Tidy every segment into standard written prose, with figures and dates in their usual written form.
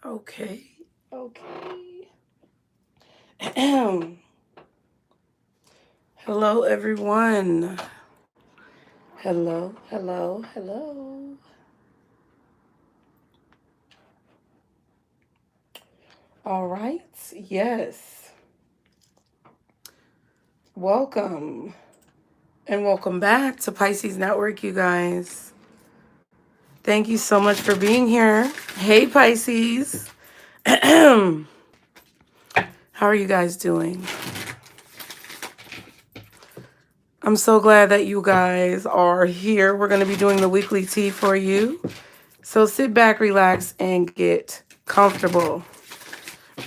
Okay. Okay. Hello, everyone. Hello, hello, hello. All right. Yes. Welcome. And welcome back to Pisces Network, you guys. Thank you so much for being here. Hey, Pisces. How are you guys doing? I'm so glad that you guys are here. We're going to be doing the weekly tea for you. So sit back, relax, and get comfortable.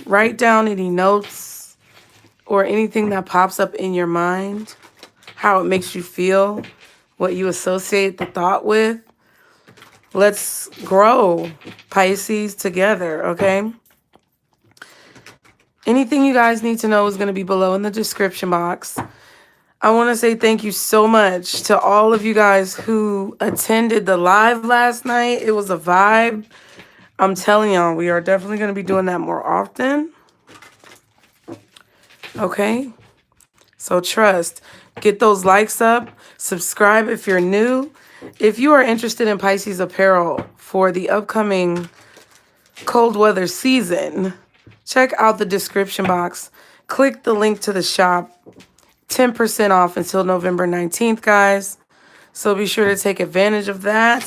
Write down any notes or anything that pops up in your mind, how it makes you feel, what you associate the thought with. Let's grow, Pisces, together, okay? Anything you guys need to know is going to be below in the description box. I want to say thank you so much to all of you guys who attended the live last night. It was a vibe. I'm telling y'all, we are definitely going to be doing that more often. Okay? So trust. Get those likes up. Subscribe if you're new. If you are interested in Pisces apparel for the upcoming cold weather season, check out the description box. Click the link to the shop. 10% off until November 19th, guys. So be sure to take advantage of that.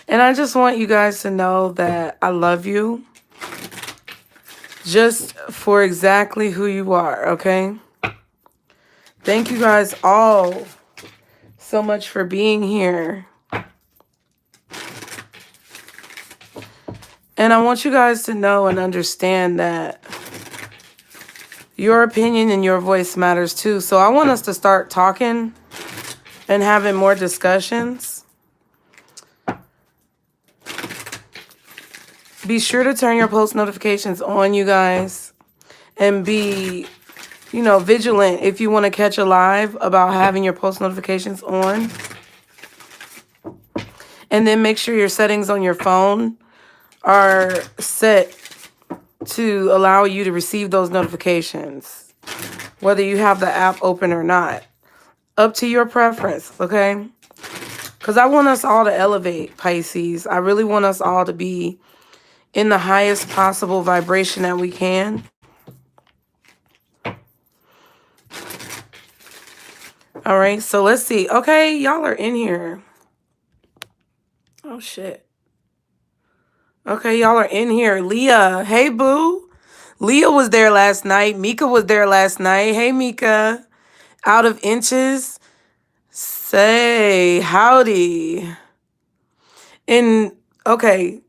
And I just want you guys to know that I love you just for exactly who you are, okay? Thank you guys all so much for being here. And I want you guys to know and understand that your opinion and your voice matters too. So I want us to start talking and having more discussions. Be sure to turn your post notifications on, you guys, and be, vigilant if you want to catch a live about having your post notifications on. And then make sure your settings on your phone are set to allow you to receive those notifications, whether you have the app open or not. Up to your preference, okay? Because I want us all to elevate, Pisces. I really want us all to be in the highest possible vibration that we can. All right, so let's see. Okay, y'all are in here. Oh, shit. Okay, y'all are in here. Leah, hey, boo. Leah was there last night. Mika was there last night. Hey, Mika. Out of inches. Say howdy. Okay.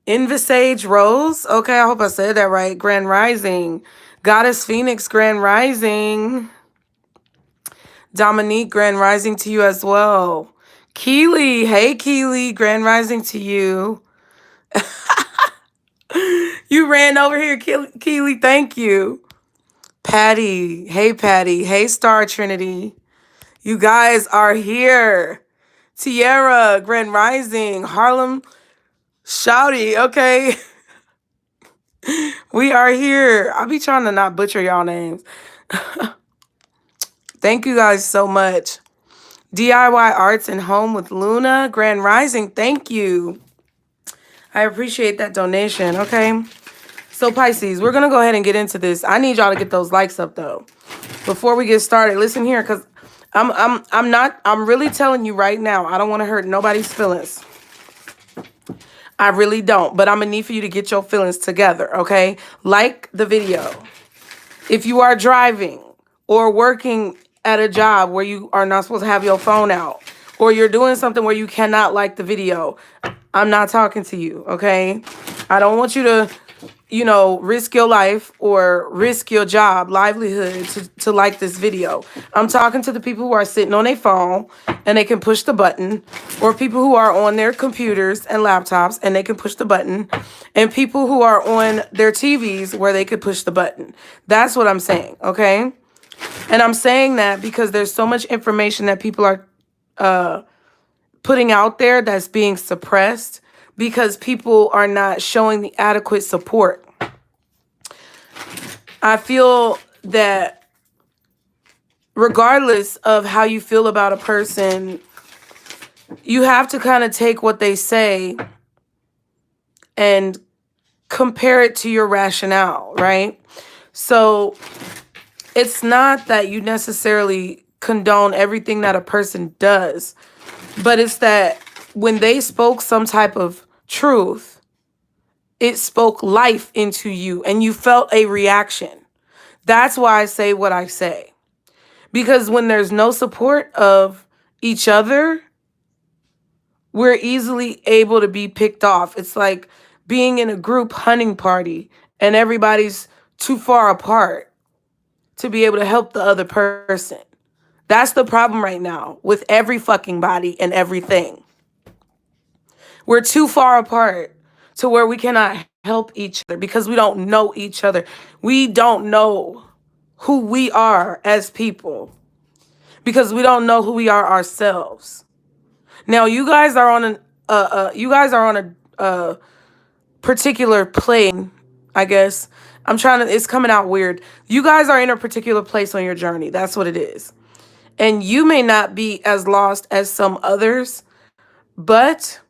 Invisage Rose. Okay, I hope I said that right. Grand Rising. Goddess Phoenix, Grand Rising. Dominique, Grand Rising to you as well. Keely, hey Keely, Grand Rising to you. You ran over here, Keely, thank you. Patty, hey Star Trinity. You guys are here. Tierra, Grand Rising. Harlem, Shouty, okay. We are here. I'll be trying to not butcher y'all names. Thank you guys so much. DIY Arts and Home with Luna, Grand Rising, thank you. I appreciate that donation, okay? So Pisces, we're gonna go ahead and get into this. I need y'all to get those likes up though. Before we get started, listen here, because I'm really telling you right now, I don't want to hurt nobody's feelings. I really don't, but I'm gonna need for you to get your feelings together, okay? Like the video. If you are driving or working at a job where you are not supposed to have your phone out, or you're doing something where you cannot like the video, I'm not talking to you, okay? I don't want you to, risk your life or risk your job, livelihood to like this video. I'm talking to the people who are sitting on their phone and they can push the button, or people who are on their computers and laptops and they can push the button, and people who are on their TVs where they could push the button. That's what I'm saying, okay? And I'm saying that because there's so much information that people are putting out there that's being suppressed because people are not showing the adequate support. I feel that regardless of how you feel about a person, you have to kind of take what they say and compare it to your rationale, right? So it's not that you necessarily condone everything that a person does, but it's that when they spoke some type of truth, it spoke life into you and you felt a reaction. That's why I say what I say. Because when there's no support of each other, we're easily able to be picked off. It's like being in a group hunting party and everybody's too far apart to be able to help the other person. That's the problem right now with every fucking body and everything. We're too far apart to where we cannot help each other because we don't know each other. We don't know who we are as people because we don't know who we are ourselves. Now, you guys are on a particular plane, I guess. It's coming out weird. You guys are in a particular place on your journey. That's what it is. And you may not be as lost as some others, but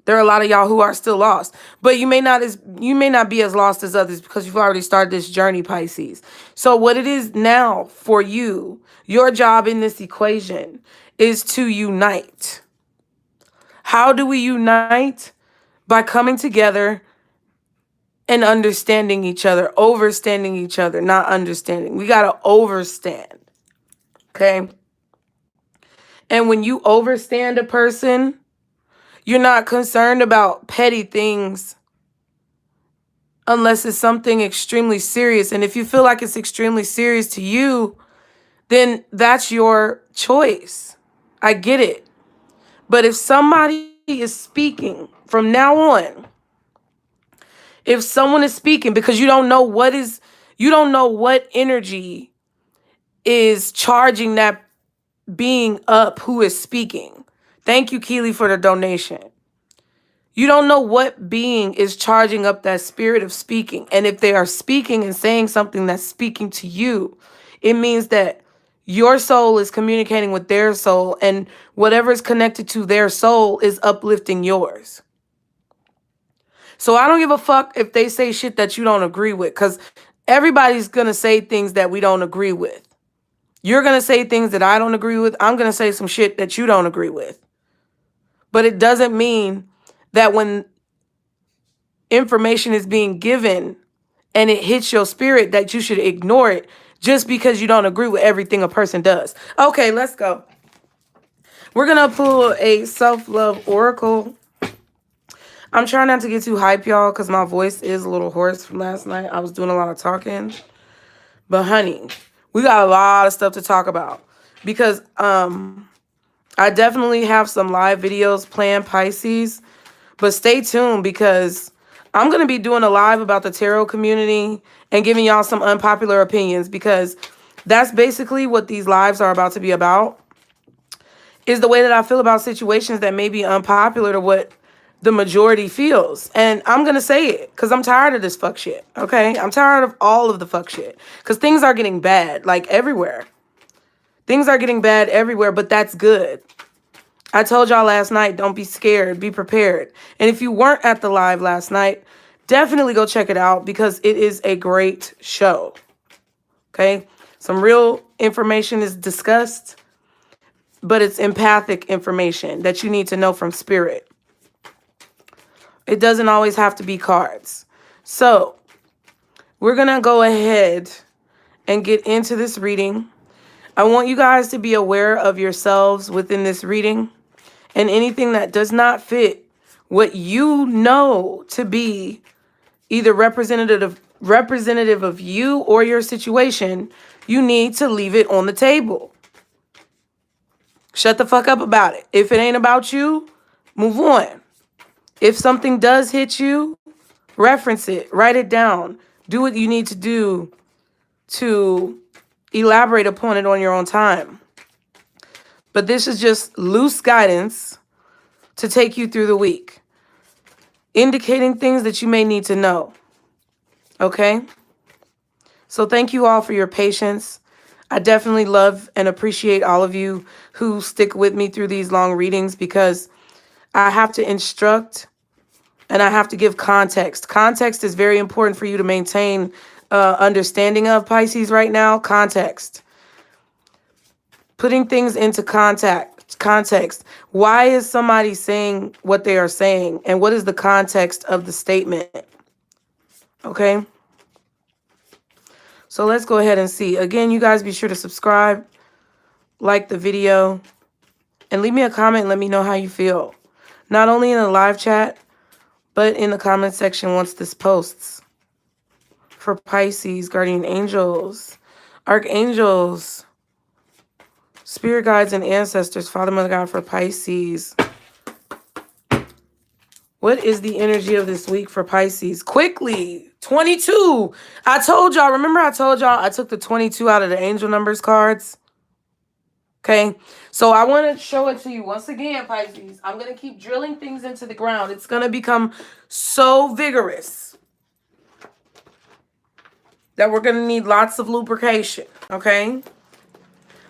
there are a lot of y'all who are still lost. But you may not be as lost as others because you've already started this journey, Pisces. So what it is now for you, your job in this equation is to unite. How do we unite? By coming together and understanding each other, overstanding each other, not understanding. We got to overstand, okay? And when you overstand a person, you're not concerned about petty things unless it's something extremely serious. And if you feel like it's extremely serious to you, then that's your choice. I get it. But if somebody is speaking from now on, if someone is speaking because you don't know what energy is charging that being up who is speaking. Thank you, Keely, for the donation. You don't know what being is charging up that spirit of speaking. And if they are speaking and saying something that's speaking to you, it means that your soul is communicating with their soul, and whatever is connected to their soul is uplifting yours. So I don't give a fuck if they say shit that you don't agree with, because everybody's going to say things that we don't agree with. You're going to say things that I don't agree with. I'm going to say some shit that you don't agree with. But it doesn't mean that when information is being given and it hits your spirit that you should ignore it just because you don't agree with everything a person does. Okay, let's go. We're going to pull a self-love oracle. I'm trying not to get too hype, y'all, because my voice is a little hoarse from last night. I was doing a lot of talking. But honey, we got a lot of stuff to talk about because I definitely have some live videos planned, Pisces. But stay tuned because I'm going to be doing a live about the tarot community and giving y'all some unpopular opinions, because that's basically what these lives are about to be about, is the way that I feel about situations that may be unpopular to what the majority feels. And I'm going to say it because I'm tired of this fuck shit, okay? I'm tired of all of the fuck shit because things are getting bad, like everywhere. Things are getting bad everywhere, but that's good. I told y'all last night, don't be scared, be prepared. And if you weren't at the live last night, definitely go check it out because it is a great show, okay? Some real information is discussed, but it's empathic information that you need to know from spirit. It doesn't always have to be cards. So we're going to go ahead and get into this reading. I want you guys to be aware of yourselves within this reading, and anything that does not fit what you know to be either representative of you or your situation, you need to leave it on the table. Shut the fuck up about it. If it ain't about you, move on. If something does hit you, reference it, write it down, do what you need to do to elaborate upon it on your own time. But this is just loose guidance to take you through the week, indicating things that you may need to know. Okay? So thank you all for your patience. I definitely love and appreciate all of you who stick with me through these long readings, because I have to instruct and I have to give context. Context is very important for you to maintain understanding of, Pisces, right now. Context. Putting things into context. Why is somebody saying what they are saying? And what is the context of the statement? Okay? So let's go ahead and see. Again, you guys be sure to subscribe, like the video, and leave me a comment and let me know how you feel. Not only in the live chat, but in the comment section once this posts. For Pisces, guardian angels, archangels, spirit guides and ancestors, Father, Mother, God, for Pisces. What is the energy of this week for Pisces? Quickly, 22. I told y'all, remember I told y'all I took the 22 out of the angel numbers cards? Okay, so I want to show it to you once again, Pisces. I'm going to keep drilling things into the ground. It's going to become so vigorous that we're going to need lots of lubrication, okay?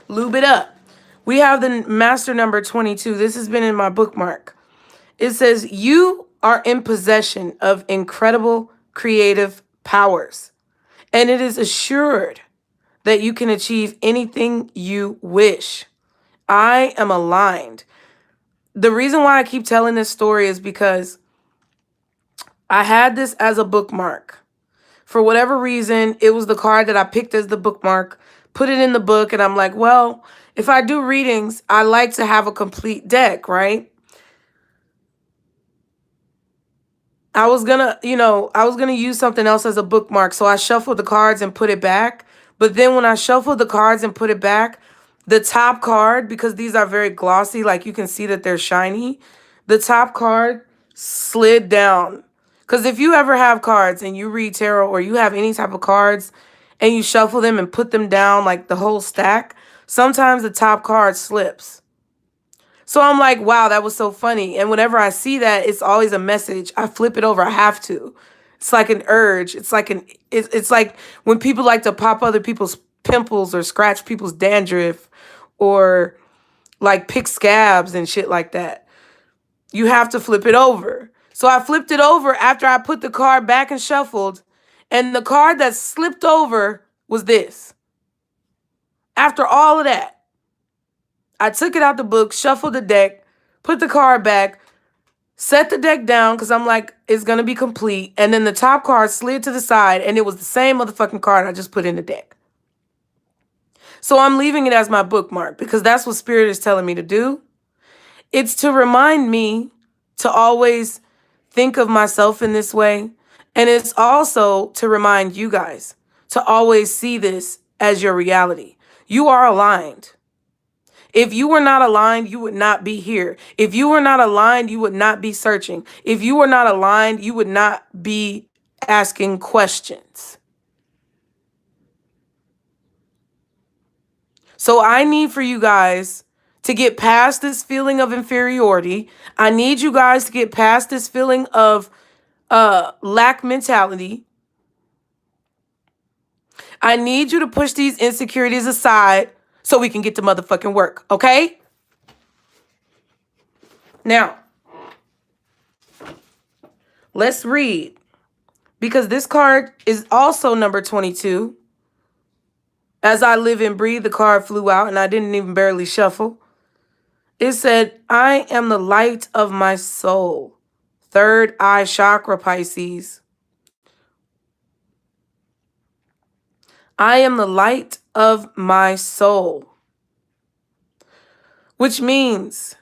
Lube it up. We have the master number 22. This has been in my bookmark. It says, you are in possession of incredible creative powers, and it is assured that you can achieve anything you wish. I am aligned. The reason why I keep telling this story is because I had this as a bookmark. For whatever reason, it was the card that I picked as the bookmark, put it in the book, and I'm like, well, if I do readings, I like to have a complete deck, right? I was gonna use something else as a bookmark, so I shuffled the cards and put it back. But then when I shuffled the cards and put it back, the top card, because these are very glossy, like you can see that they're shiny, the top card slid down. Because if you ever have cards and you read tarot, or you have any type of cards and you shuffle them and put them down like the whole stack, sometimes the top card slips. So I'm like, wow, that was so funny. And whenever I see that, it's always a message. I flip it over. I have to. It's like an urge. It's like it's like when people like to pop other people's pimples or scratch people's dandruff or like pick scabs and shit like that. You have to flip it over. So I flipped it over after I put the card back and shuffled. And the card that slipped over was this. After all of that, I took it out the book, shuffled the deck, put the card back, set the deck down because I'm like, it's going to be complete. And then the top card slid to the side, and it was the same motherfucking card I just put in the deck. So I'm leaving it as my bookmark because that's what Spirit is telling me to do. It's to remind me to always think of myself in this way. And it's also to remind you guys to always see this as your reality. You are aligned. If you were not aligned, you would not be here. If you were not aligned, you would not be searching. If you were not aligned, you would not be asking questions. So I need for you guys to get past this feeling of inferiority. I need you guys to get past this feeling of lack mentality. I need you to push these insecurities aside so we can get to motherfucking work, okay? Now, let's read, because this card is also number 22. As I live and breathe, the card flew out and I didn't even barely shuffle. It said, I am the light of my soul. Third eye chakra, Pisces. I am the light of my soul. Which means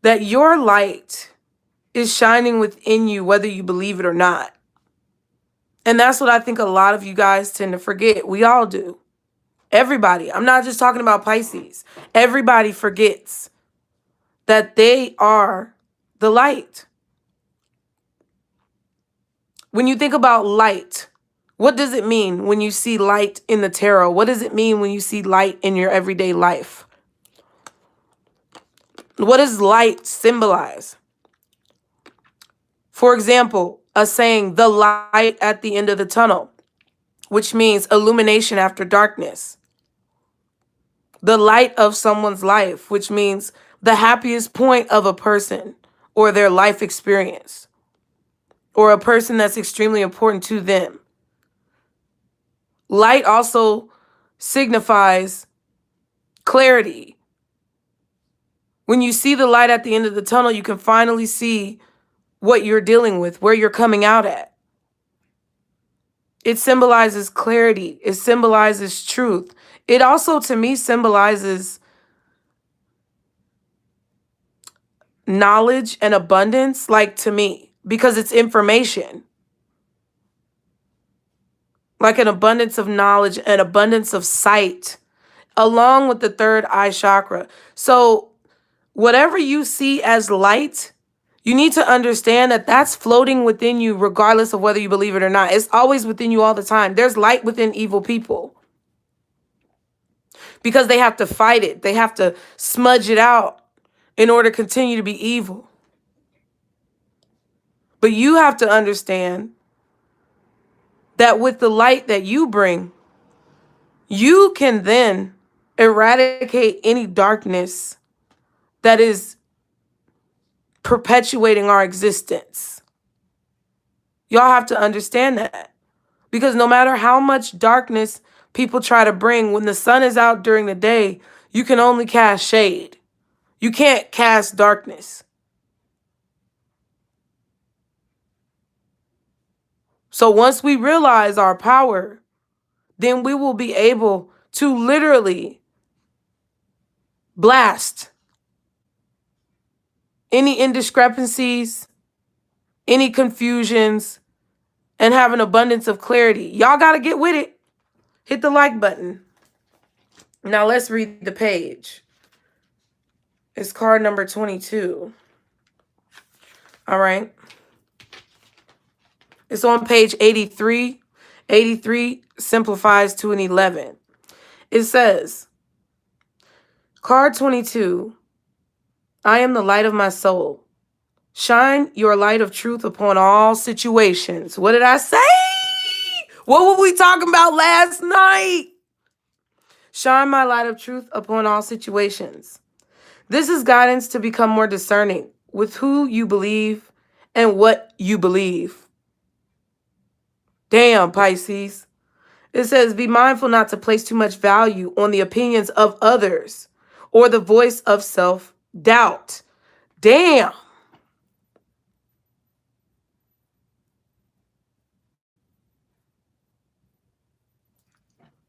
that your light is shining within you, whether you believe it or not. And that's what I think a lot of you guys tend to forget. We all do. Everybody. I'm not just talking about Pisces. Everybody forgets that they are the light. When you think about light, what does it mean when you see light in the tarot? What does it mean when you see light in your everyday life? What does light symbolize? For example, a saying, the light at the end of the tunnel, which means illumination after darkness. The light of someone's life, which means the happiest point of a person or their life experience, or a person that's extremely important to them. Light also signifies clarity. When you see the light at the end of the tunnel, you can finally see what you're dealing with, where you're coming out at. It symbolizes clarity. It symbolizes truth. It also, to me, symbolizes knowledge and abundance, like to me, because it's information. Like an abundance of knowledge, an abundance of sight, along with the third eye chakra. So whatever you see as light, you need to understand that that's floating within you regardless of whether you believe it or not. It's always within you all the time. There's light within evil people because they have to fight it. They have to smudge it out in order to continue to be evil. But you have to understand that with the light that you bring, you can then eradicate any darkness that is perpetuating our existence. Y'all have to understand that. Because no matter how much darkness people try to bring, when the sun is out during the day, you can only cast shade. You can't cast darkness. So once we realize our power, then we will be able to literally blast any indiscrepancies, any confusions, and have an abundance of clarity. Y'all got to get with it. Hit the like button. Now let's read the page. It's card number 22. All right. It's on page 83. 83 simplifies to an 11. It says, card 22, I am the light of my soul. Shine your light of truth upon all situations. What did I say? What were we talking about last night? Shine my light of truth upon all situations. This is guidance to become more discerning with who you believe and what you believe. Damn, Pisces. It says, be mindful not to place too much value on the opinions of others or the voice of self-doubt. Damn.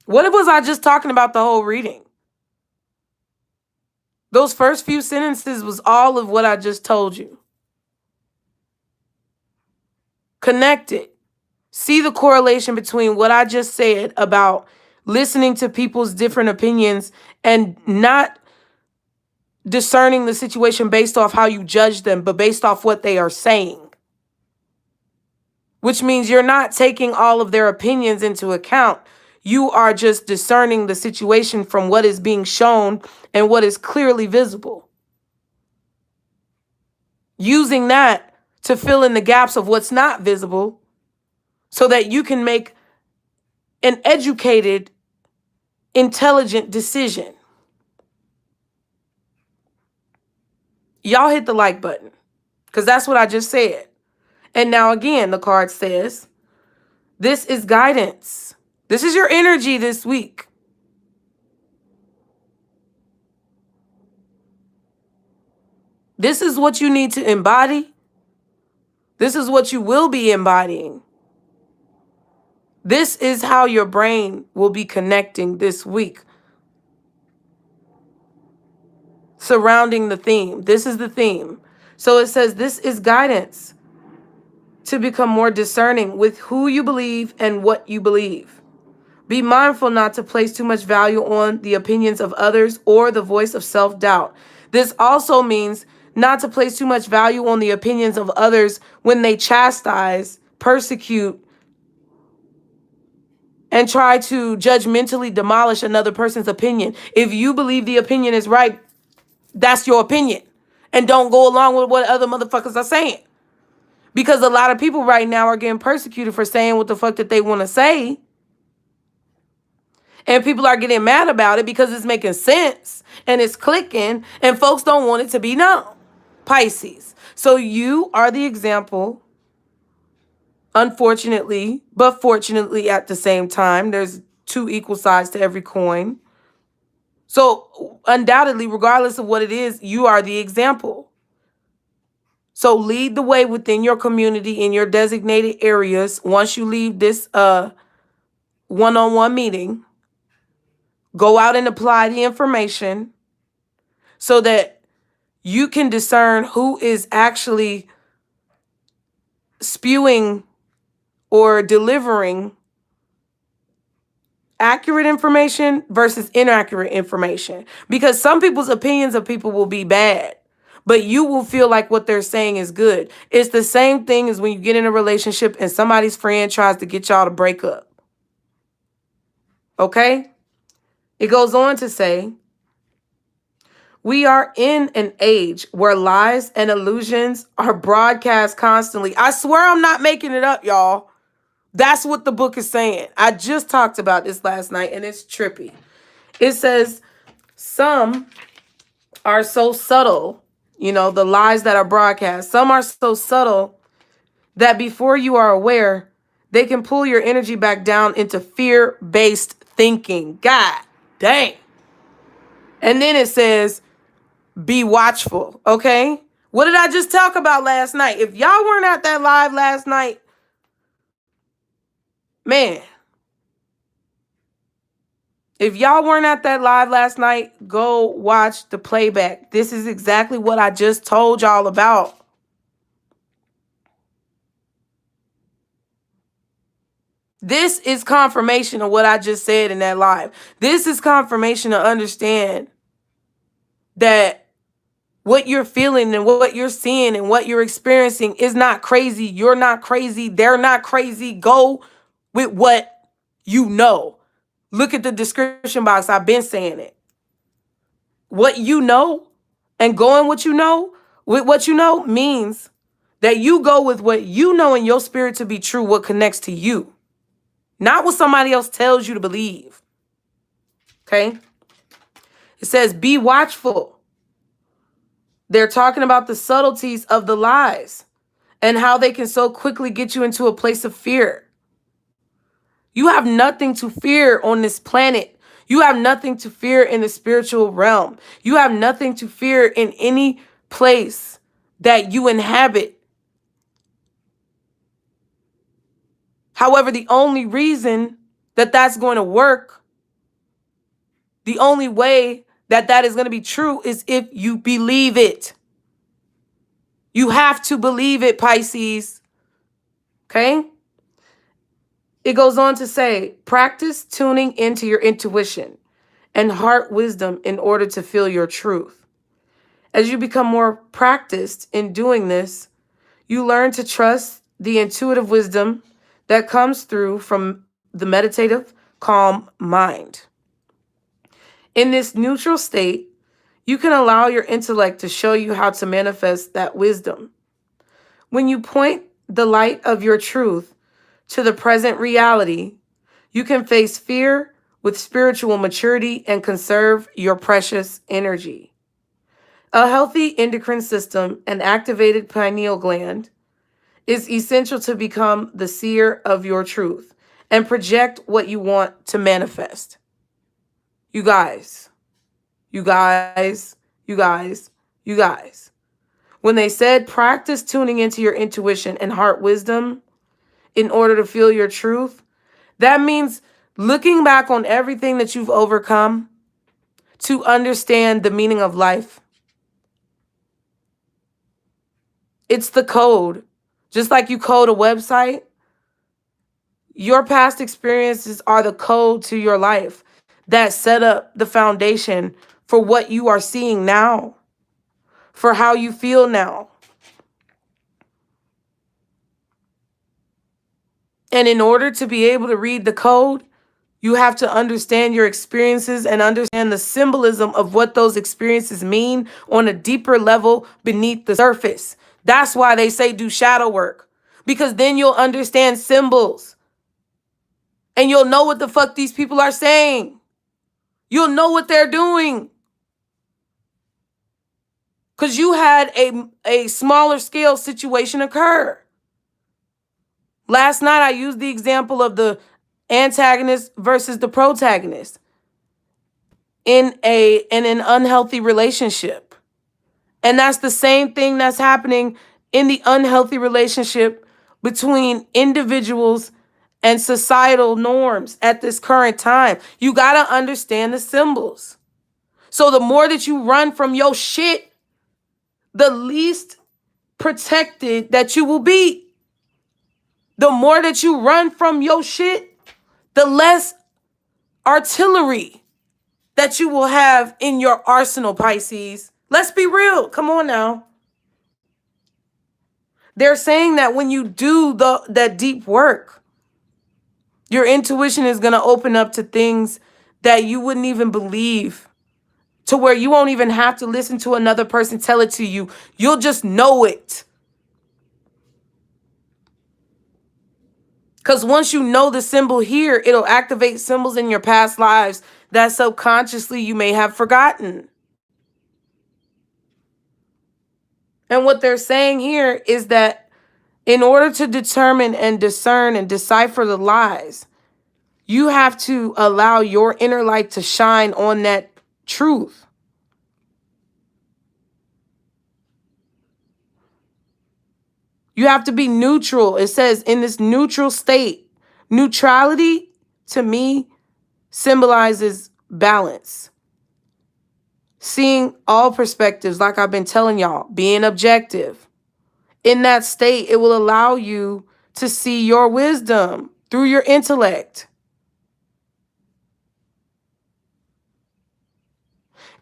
What was I just talking about the whole reading? Those first few sentences was all of what I just told you. Connect it. See the correlation between what I just said about listening to people's different opinions and not discerning the situation based off how you judge them, but based off what they are saying. Which means you're not taking all of their opinions into account. You are just discerning the situation from what is being shown and what is clearly visible. Using that to fill in the gaps of what's not visible so that you can make an educated, intelligent decision. Y'all hit the like button because that's what I just said. And now again, the card says, this is guidance. This is your energy this week. This is what you need to embody. This is what you will be embodying. This is how your brain will be connecting this week. Surrounding the theme. This is the theme. So it says this is guidance to become more discerning with who you believe and what you believe. Be mindful not to place too much value on the opinions of others or the voice of self-doubt. This also means not to place too much value on the opinions of others when they chastise, persecute, and try to judgmentally demolish another person's opinion. If you believe the opinion is right, that's your opinion. and don't go along with what other motherfuckers are saying. Because a lot of people right now are getting persecuted for saying what the fuck that they want to say. And people are getting mad about it because it's making sense and it's clicking and folks don't want it to be known. Pisces. So you are the example, unfortunately, but fortunately at the same time. There's two equal sides to every coin. So undoubtedly, regardless of what it is, you are the example. So lead the way within your community in your designated areas. Once you leave this one-on-one meeting, go out and apply the information so that you can discern who is actually spewing or delivering accurate information versus inaccurate information. Because some people's opinions of people will be bad, but you will feel like what they're saying is good. It's the same thing as when you get in a relationship and somebody's friend tries to get y'all to break up. Okay? It goes on to say, we are in an age where lies and illusions are broadcast constantly. I swear I'm not making it up, y'all. That's what the book is saying. I just talked about this last night and it's trippy. It says some are so subtle, the lies that are broadcast. Some are so subtle that before you are aware, they can pull your energy back down into fear-based thinking. God dang. And then it says, be watchful, okay? What did I just talk about last night? If y'all weren't at that live last night, man, if y'all weren't at that live last night, go watch the playback. This is exactly what I just told y'all about. This is confirmation of what I just said in that live. This is confirmation to understand that what you're feeling and what you're seeing and what you're experiencing is not crazy. You're not crazy. They're not crazy. Go with what you know. Look at the description box. I've been saying it. What you know and going what you know with what you know means that you go with what you know in your spirit to be true, what connects to you, not what somebody else tells you to believe. Okay? It says, be watchful. They're talking about the subtleties of the lies and how they can so quickly get you into a place of fear. You have nothing to fear on this planet. You have nothing to fear in the spiritual realm. You have nothing to fear in any place that you inhabit. However, the only reason that that's going to work, the only way that that is going to be true is if you believe it. You have to believe it, Pisces. Okay? It goes on to say, practice tuning into your intuition and heart wisdom in order to feel your truth. As you become more practiced in doing this, you learn to trust the intuitive wisdom that comes through from the meditative, calm mind. In this neutral state, you can allow your intellect to show you how to manifest that wisdom. When you point the light of your truth to the present reality, you can face fear with spiritual maturity and conserve your precious energy. A healthy endocrine system and activated pineal gland is essential to become the seer of your truth and project what you want to manifest. You guys, you guys, you guys, you guys. When they said practice tuning into your intuition and heart wisdom in order to feel your truth, that means looking back on everything that you've overcome to understand the meaning of life. It's the code. Just like you code a website, your past experiences are the code to your life that set up the foundation for what you are seeing now, for how you feel now. And in order to be able to read the code, You have to understand your experiences and understand the symbolism of what those experiences mean on a deeper level beneath the surface. That's why they say do shadow work, because then you'll understand symbols and you'll know what the fuck these people are saying. You'll know what they're doing. Because you had a smaller scale situation occur. Last night, I used the example of the antagonist versus the protagonist in an unhealthy relationship. And that's the same thing that's happening in the unhealthy relationship between individuals and societal norms at this current time. You got to understand the symbols. So the more that you run from your shit, the least protected that you will be. The more that you run from your shit, the less artillery that you will have in your arsenal, Pisces. Let's be real. Come on now. They're saying that when you do that deep work, your intuition is going to open up to things that you wouldn't even believe, to where you won't even have to listen to another person tell it to you. You'll just know it. Because once you know the symbol here, it'll activate symbols in your past lives that subconsciously you may have forgotten. And what they're saying here is that in order to determine and discern and decipher the lies, you have to allow your inner light to shine on that truth. You have to be neutral. It says in this neutral state. Neutrality, to me, symbolizes balance. Seeing all perspectives, like I've been telling y'all, being objective. In that state, it will allow you to see your wisdom through your intellect.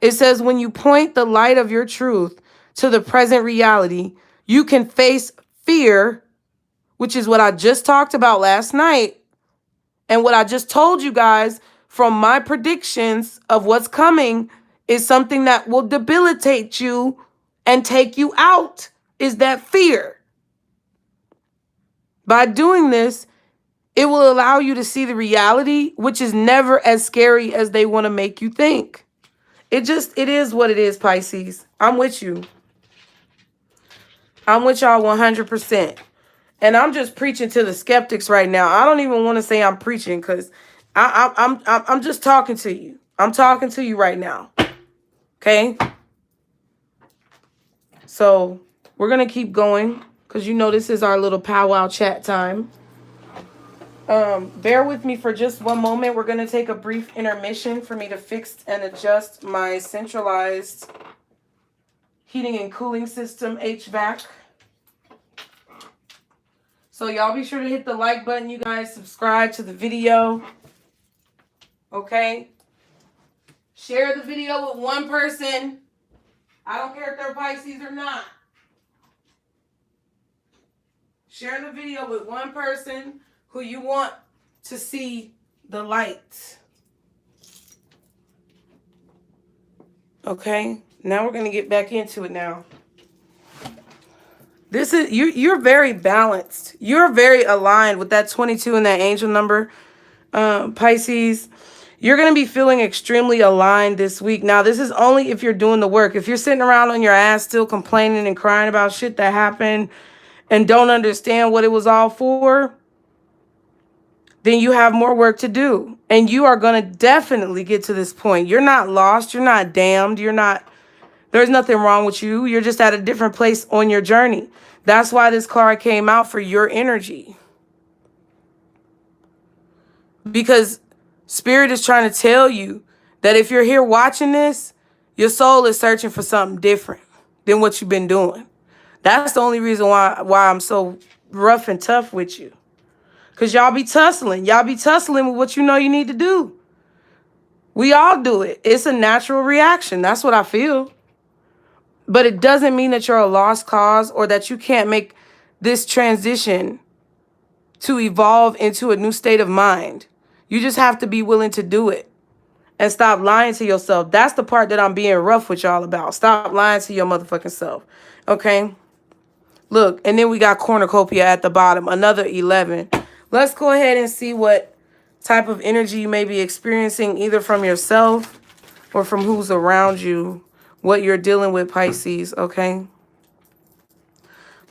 It says when you point the light of your truth to the present reality, you can face fear, which is what I just talked about last night. And what I just told you guys from my predictions of what's coming is something that will debilitate you and take you out, is that fear. By doing this, it will allow you to see the reality, which is never as scary as they want to make you think. It is what it is, Pisces. I'm with you. I'm with y'all 100%. And I'm just preaching to the skeptics right now. I don't even want to say I'm preaching because I'm just talking to you. I'm talking to you right now. Okay? So we're going to keep going because you know this is our little powwow chat time. Bear with me for just one moment. We're going to take a brief intermission for me to fix and adjust my centralized heating and cooling system, HVAC. So y'all be sure to hit the like button, you guys. Subscribe to the video. Okay? Share the video with one person. I don't care if they're Pisces or not. Share the video with one person who you want to see the light. Okay? Now we're going to get back into it now. This is you're very balanced. You're very aligned with that 22 and that angel number, Pisces. You're going to be feeling extremely aligned this week. Now, this is only if you're doing the work. If you're sitting around on your ass still complaining and crying about shit that happened and don't understand what it was all for, then you have more work to do. And you are going to definitely get to this point. You're not lost. You're not damned. There's nothing wrong with you. You're just at a different place on your journey. That's why this card came out for your energy. Because Spirit is trying to tell you that if you're here watching this, your soul is searching for something different than what you've been doing. That's the only reason why I'm so rough and tough with you. Because y'all be tussling. Y'all be tussling with what you know you need to do. We all do it. It's a natural reaction. That's what I feel. But it doesn't mean that you're a lost cause or that you can't make this transition to evolve into a new state of mind. You just have to be willing to do it and stop lying to yourself. That's the part that I'm being rough with y'all about. Stop lying to your motherfucking self. Okay? Look, and then we got cornucopia at the bottom, another 11. Let's go ahead and see what type of energy you may be experiencing, either from yourself or from who's around you, what you're dealing with, Pisces, okay?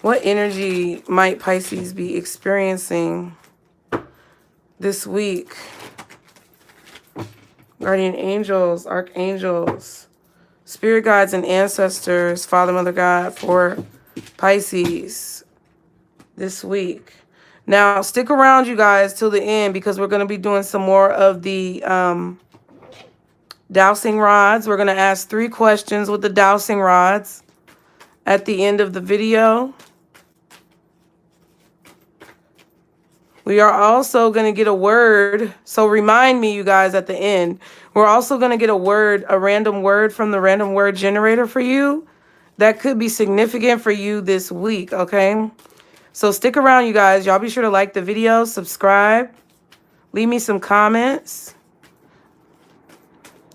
What energy might Pisces be experiencing this week? Guardian angels, archangels, spirit guides and ancestors, Father, Mother, God, for Pisces this week. Now, stick around, you guys, till the end, because we're going to be doing some more of the dowsing rods. We're going to ask 3 questions with the dowsing rods at the end of the video. We are also going to get a word. So remind me, you guys, at the end. We're also going to get a word, a random word from the random word generator for you that could be significant for you this week, okay? So stick around, you guys. Y'all be sure to like the video, subscribe, leave me some comments.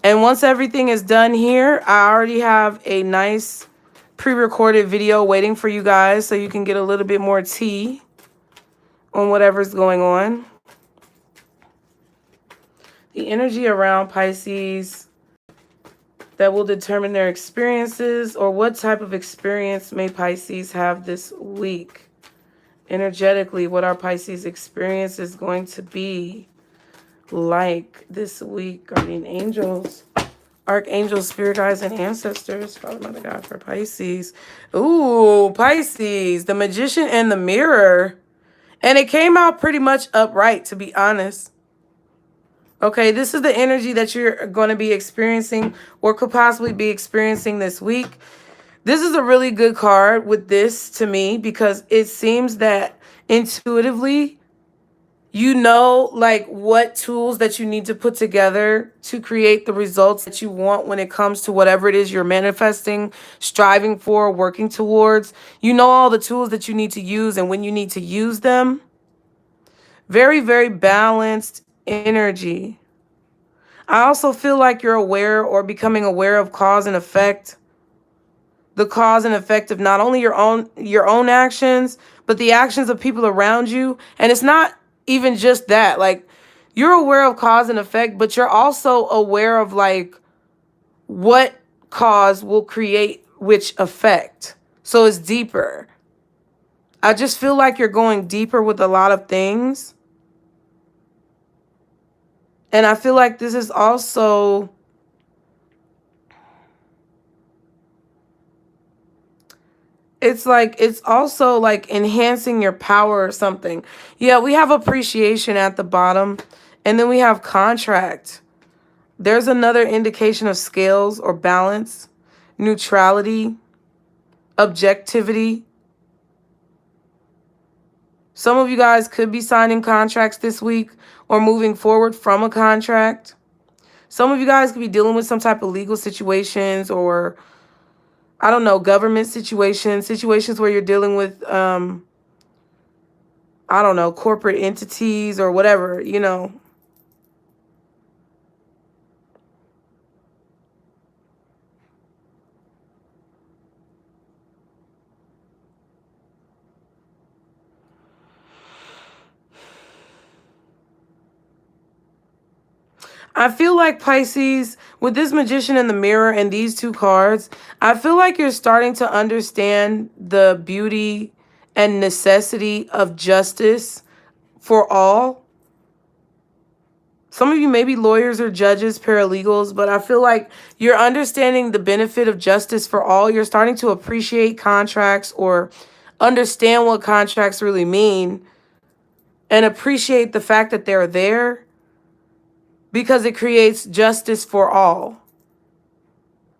And once everything is done here, I already have a nice pre-recorded video waiting for you guys so you can get a little bit more tea on whatever's going on. The energy around Pisces that will determine their experiences, or what type of experience may Pisces have this week. Energetically, what our Pisces experience is going to be like this week. Guardian angels, archangels, spirit guides, and ancestors, Father, Mother, God, for Pisces. Ooh, Pisces, the Magician and the Mirror. And it came out pretty much upright, to be honest. Okay, this is the energy that you're going to be experiencing or could possibly be experiencing this week. This is a really good card with this to me, because it seems that intuitively, you know, like what tools that you need to put together to create the results that you want when it comes to whatever it is you're manifesting, striving for, working towards. You know all the tools that you need to use and when you need to use them. Very, very balanced energy. I also feel like you're aware or becoming aware of cause and effect. The cause and effect of not only your own actions, but the actions of people around you. And it's not even just that. Like, you're aware of cause and effect, but you're also aware of like what cause will create which effect. So it's deeper. I just feel like you're going deeper with a lot of things. And I feel like this is also it's also like enhancing your power or something. Yeah, we have appreciation at the bottom, and then we have contract. There's another indication of scales or balance, neutrality, objectivity. Some of you guys could be signing contracts this week or moving forward from a contract. Some of you guys could be dealing with some type of legal situations, or I don't know, government situations where you're dealing with, I don't know, corporate entities or whatever, you know. I feel like Pisces, with this Magician in the Mirror and these 2 cards, I feel like you're starting to understand the beauty and necessity of justice for all. Some of you may be lawyers or judges, paralegals, but I feel like you're understanding the benefit of justice for all. You're starting to appreciate contracts or understand what contracts really mean and appreciate the fact that they're there, because it creates justice for all.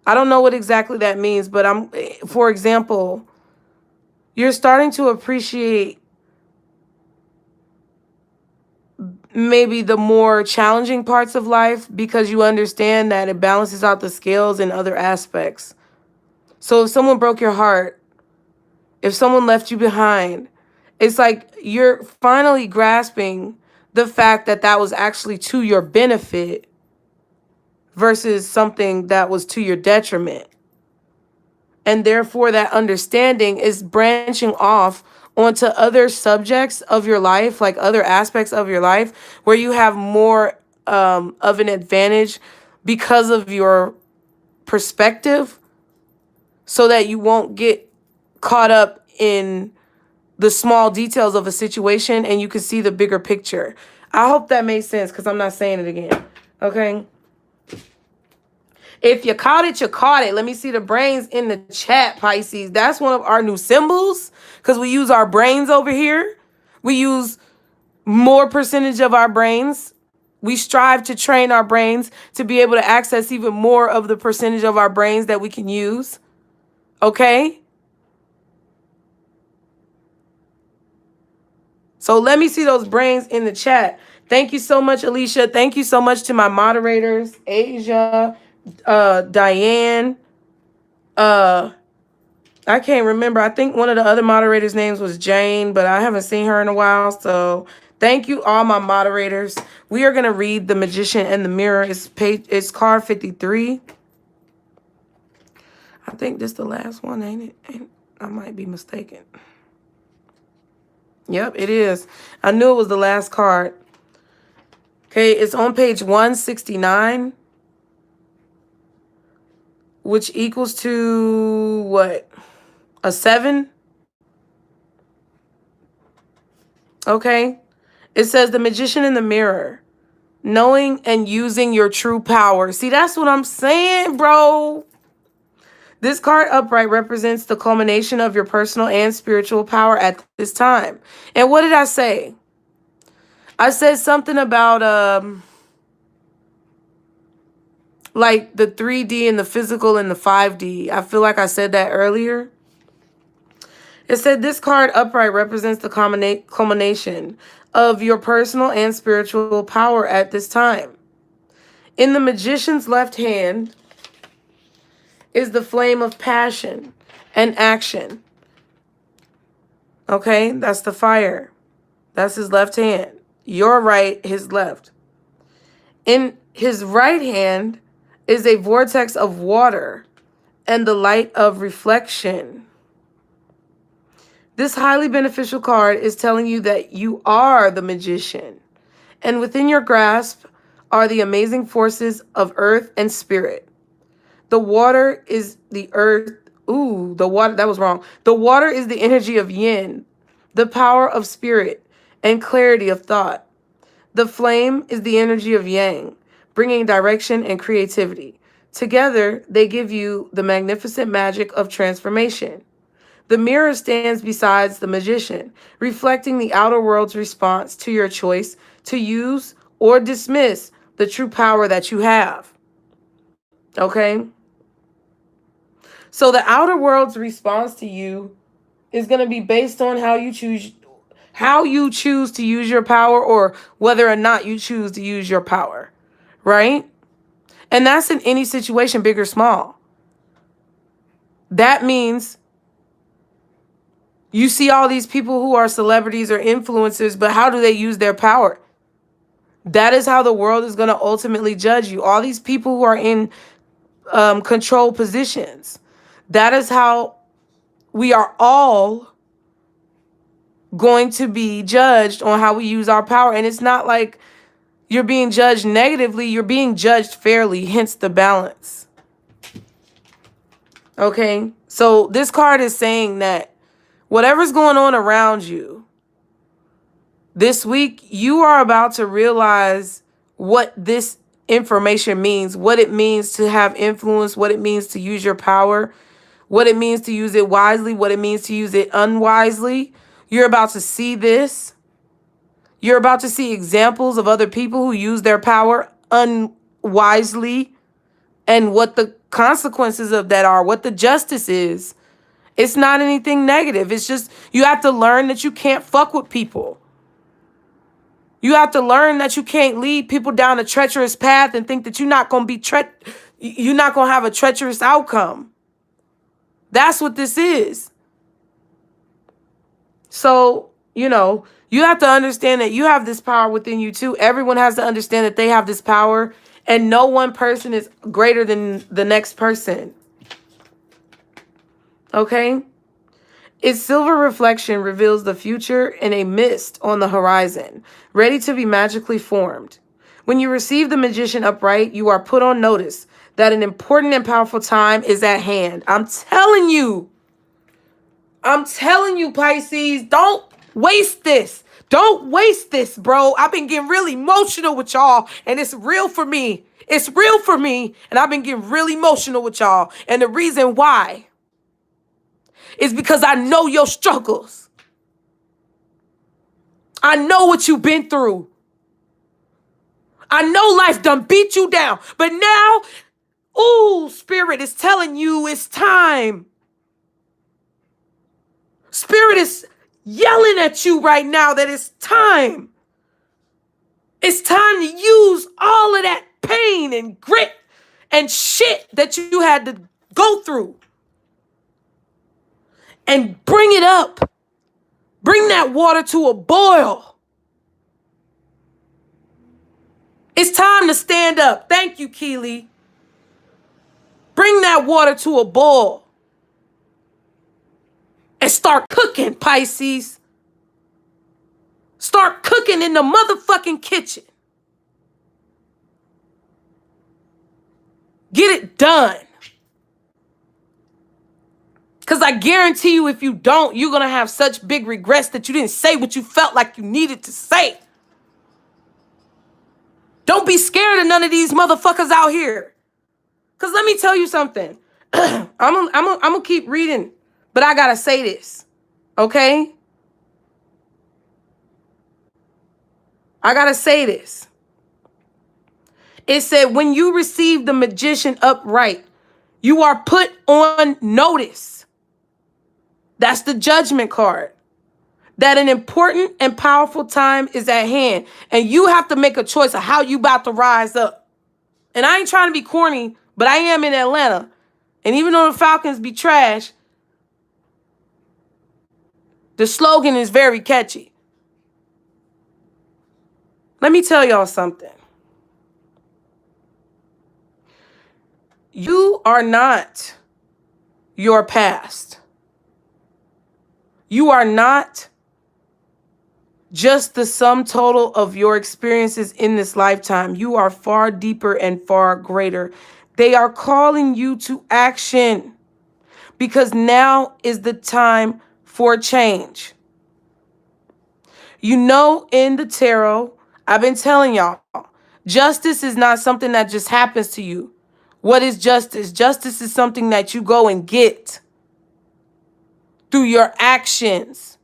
I don't know what exactly that means, but for example, you're starting to appreciate maybe the more challenging parts of life, because you understand that it balances out the scales in other aspects. So if someone broke your heart, if someone left you behind, it's like you're finally grasping the fact that that was actually to your benefit versus something that was to your detriment. And therefore, that understanding is branching off onto other subjects of your life, like other aspects of your life, where you have more of an advantage because of your perspective, so that you won't get caught up in the small details of a situation and you can see the bigger picture. I hope that made sense, because I'm not saying it again. Okay? If you caught it, you caught it. Let me see the brains in the chat, Pisces. That's one of our new symbols, because we use our brains over here. We use more percentage of our brains. We strive to train our brains to be able to access even more of the percentage of our brains that we can use. Okay? So let me see those brains in the chat. Thank you so much, Alicia. Thank you so much to my moderators, Asia, Diane. I can't remember. I think one of the other moderators' names was Jane, but I haven't seen her in a while. So thank you, all my moderators. We are going to read The Magician and the Mirror. It's card 53. I think this is the last one, ain't it? I might be mistaken. Yep, it is. I knew it was the last card. Okay, it's on page 169, which equals to what? A 7? Okay. It says The Magician in the Mirror. Knowing and using your true power. See, that's what I'm saying, bro. This card upright represents the culmination of your personal and spiritual power at this time. And what did I say? I said something about like the 3D and the physical and the 5D. I feel like I said that earlier. It said this card upright represents the culmination of your personal and spiritual power at this time. In the Magician's left hand is the flame of passion and action. Okay, that's the fire. That's his left hand. Your right, his left. In his right hand is a vortex of water and the light of reflection. This highly beneficial card is telling you that you are the magician, and within your grasp are the amazing forces of earth and spirit. The water is the earth. Ooh, the water, that was wrong. The water is the energy of yin, the power of spirit, and clarity of thought. The flame is the energy of yang, bringing direction and creativity. Together, they give you the magnificent magic of transformation. The mirror stands beside the magician, reflecting the outer world's response to your choice to use or dismiss the true power that you have. Okay? So the outer world's response to you is going to be based on how you choose to use your power, or whether or not you choose to use your power, right? And that's in any situation, big or small. That means you see all these people who are celebrities or influencers, but how do they use their power? That is how the world is going to ultimately judge you. All these people who are in control positions. That is how we are all going to be judged on how we use our power. And it's not like you're being judged negatively. You're being judged fairly, hence the balance. Okay? So this card is saying that whatever's going on around you this week, you are about to realize what this information means, what it means to have influence, what it means to use your power, what it means to use it wisely, what it means to use it unwisely. You're about to see this. You're about to see examples of other people who use their power unwisely and what the consequences of that are, what the justice is. It's not anything negative. It's just you have to learn that you can't fuck with people. You have to learn that you can't lead people down a treacherous path and think that you're not going to have a treacherous outcome. That's what this is. So, You have to understand that you have this power within you too. Everyone has to understand that they have this power, and no one person is greater than the next person. Okay? Its silver reflection reveals the future in a mist on the horizon, ready to be magically formed. When you receive the magician upright, you are put on notice that an important and powerful time is at hand. I'm telling you, Pisces, don't waste this. Don't waste this, bro. I've been getting really emotional with y'all, and it's real for me. It's real for me, and I've been getting really emotional with y'all. And the reason why is because I know your struggles. I know what you've been through. I know life done beat you down, but now, ooh, Spirit is telling you it's time. Spirit is yelling at you right now that it's time. It's time to use all of that pain and grit and shit that you had to go through and bring it up. Bring that water to a boil. It's time to stand up. Thank you, Keely. Bring that water to a boil and start cooking, Pisces. Start cooking in the motherfucking kitchen. Get it done. Because I guarantee you, if you don't, you're going to have such big regrets that you didn't say what you felt like you needed to say. Don't be scared of none of these motherfuckers out here. Because let me tell you something. I'm gonna keep reading, but I got to say this, okay? I got to say this. It said, when you receive the magician upright, you are put on notice. That's the judgment card. That an important and powerful time is at hand. And you have to make a choice of how you about to rise up. And I ain't trying to be corny, but I am in Atlanta. And even though the Falcons be trash, the slogan is very catchy. Let me tell y'all something. You are not your past. You are not just the sum total of your experiences in this lifetime. You are far deeper and far greater. They are calling you to action because now is the time for change. You know, in the tarot, I've been telling y'all, justice is not something that just happens to you. What is justice? Justice is something that you go and get through your actions,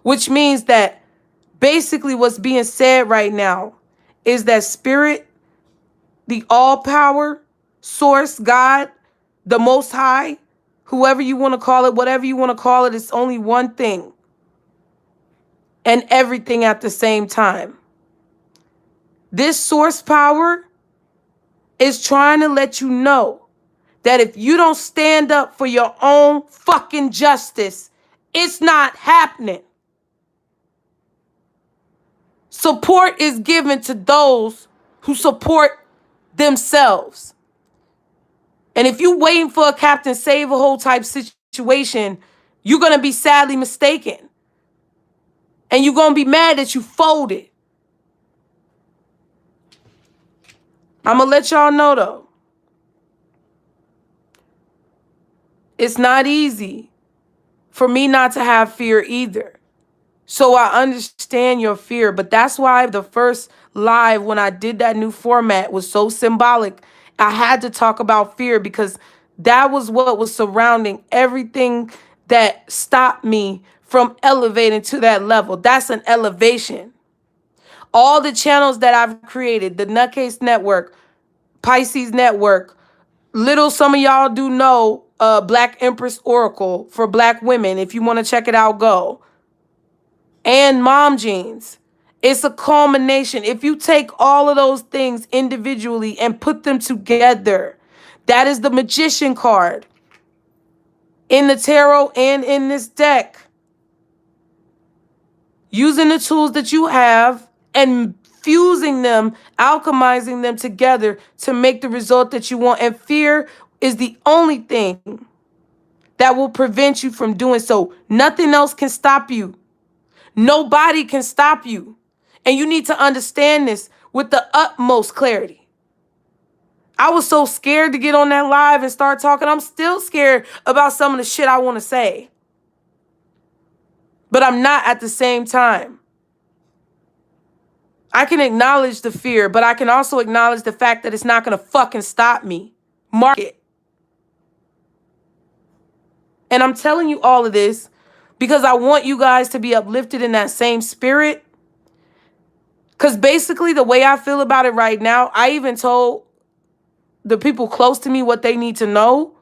which means that basically what's being said right now is that Spirit, the all power source, God, the Most High, whoever you want to call it, whatever you want to call it, it's only one thing and everything at the same time. This source power is trying to let you know that if you don't stand up for your own fucking justice, it's not happening. Support is given to those who support themselves. And if you're waiting for a Captain Save-A-Hole type situation, you're going to be sadly mistaken. And you're going to be mad that you folded. I'm going to let y'all know, though. It's not easy for me not to have fear either. So I understand your fear, but that's why the first live when I did that new format was so symbolic. I had to talk about fear because that was what was surrounding everything that stopped me from elevating to that level. That's an elevation. All the channels that I've created, the Nutcase Network, Pisces Network, little some of y'all do know Black Empress Oracle for Black women. If you want to check it out, go. And Mom Jeans. It's a culmination. If you take all of those things individually and put them together, that is the magician card in the tarot and in this deck. using the tools that you have and fusing them, alchemizing them together to make the result that you want. And fear is the only thing that will prevent you from doing so. Nothing else can stop you. Nobody can stop you. And you need to understand this with the utmost clarity. I was so scared to get on that live and start talking. I'm still scared about some of the shit I want to say. But I'm not at the same time. I can acknowledge the fear, but I can also acknowledge the fact that it's not going to fucking stop me. Mark it. And I'm telling you all of this because I want you guys to be uplifted in that same spirit. Because basically the way I feel about it right now, I even told the people close to me what they need to know.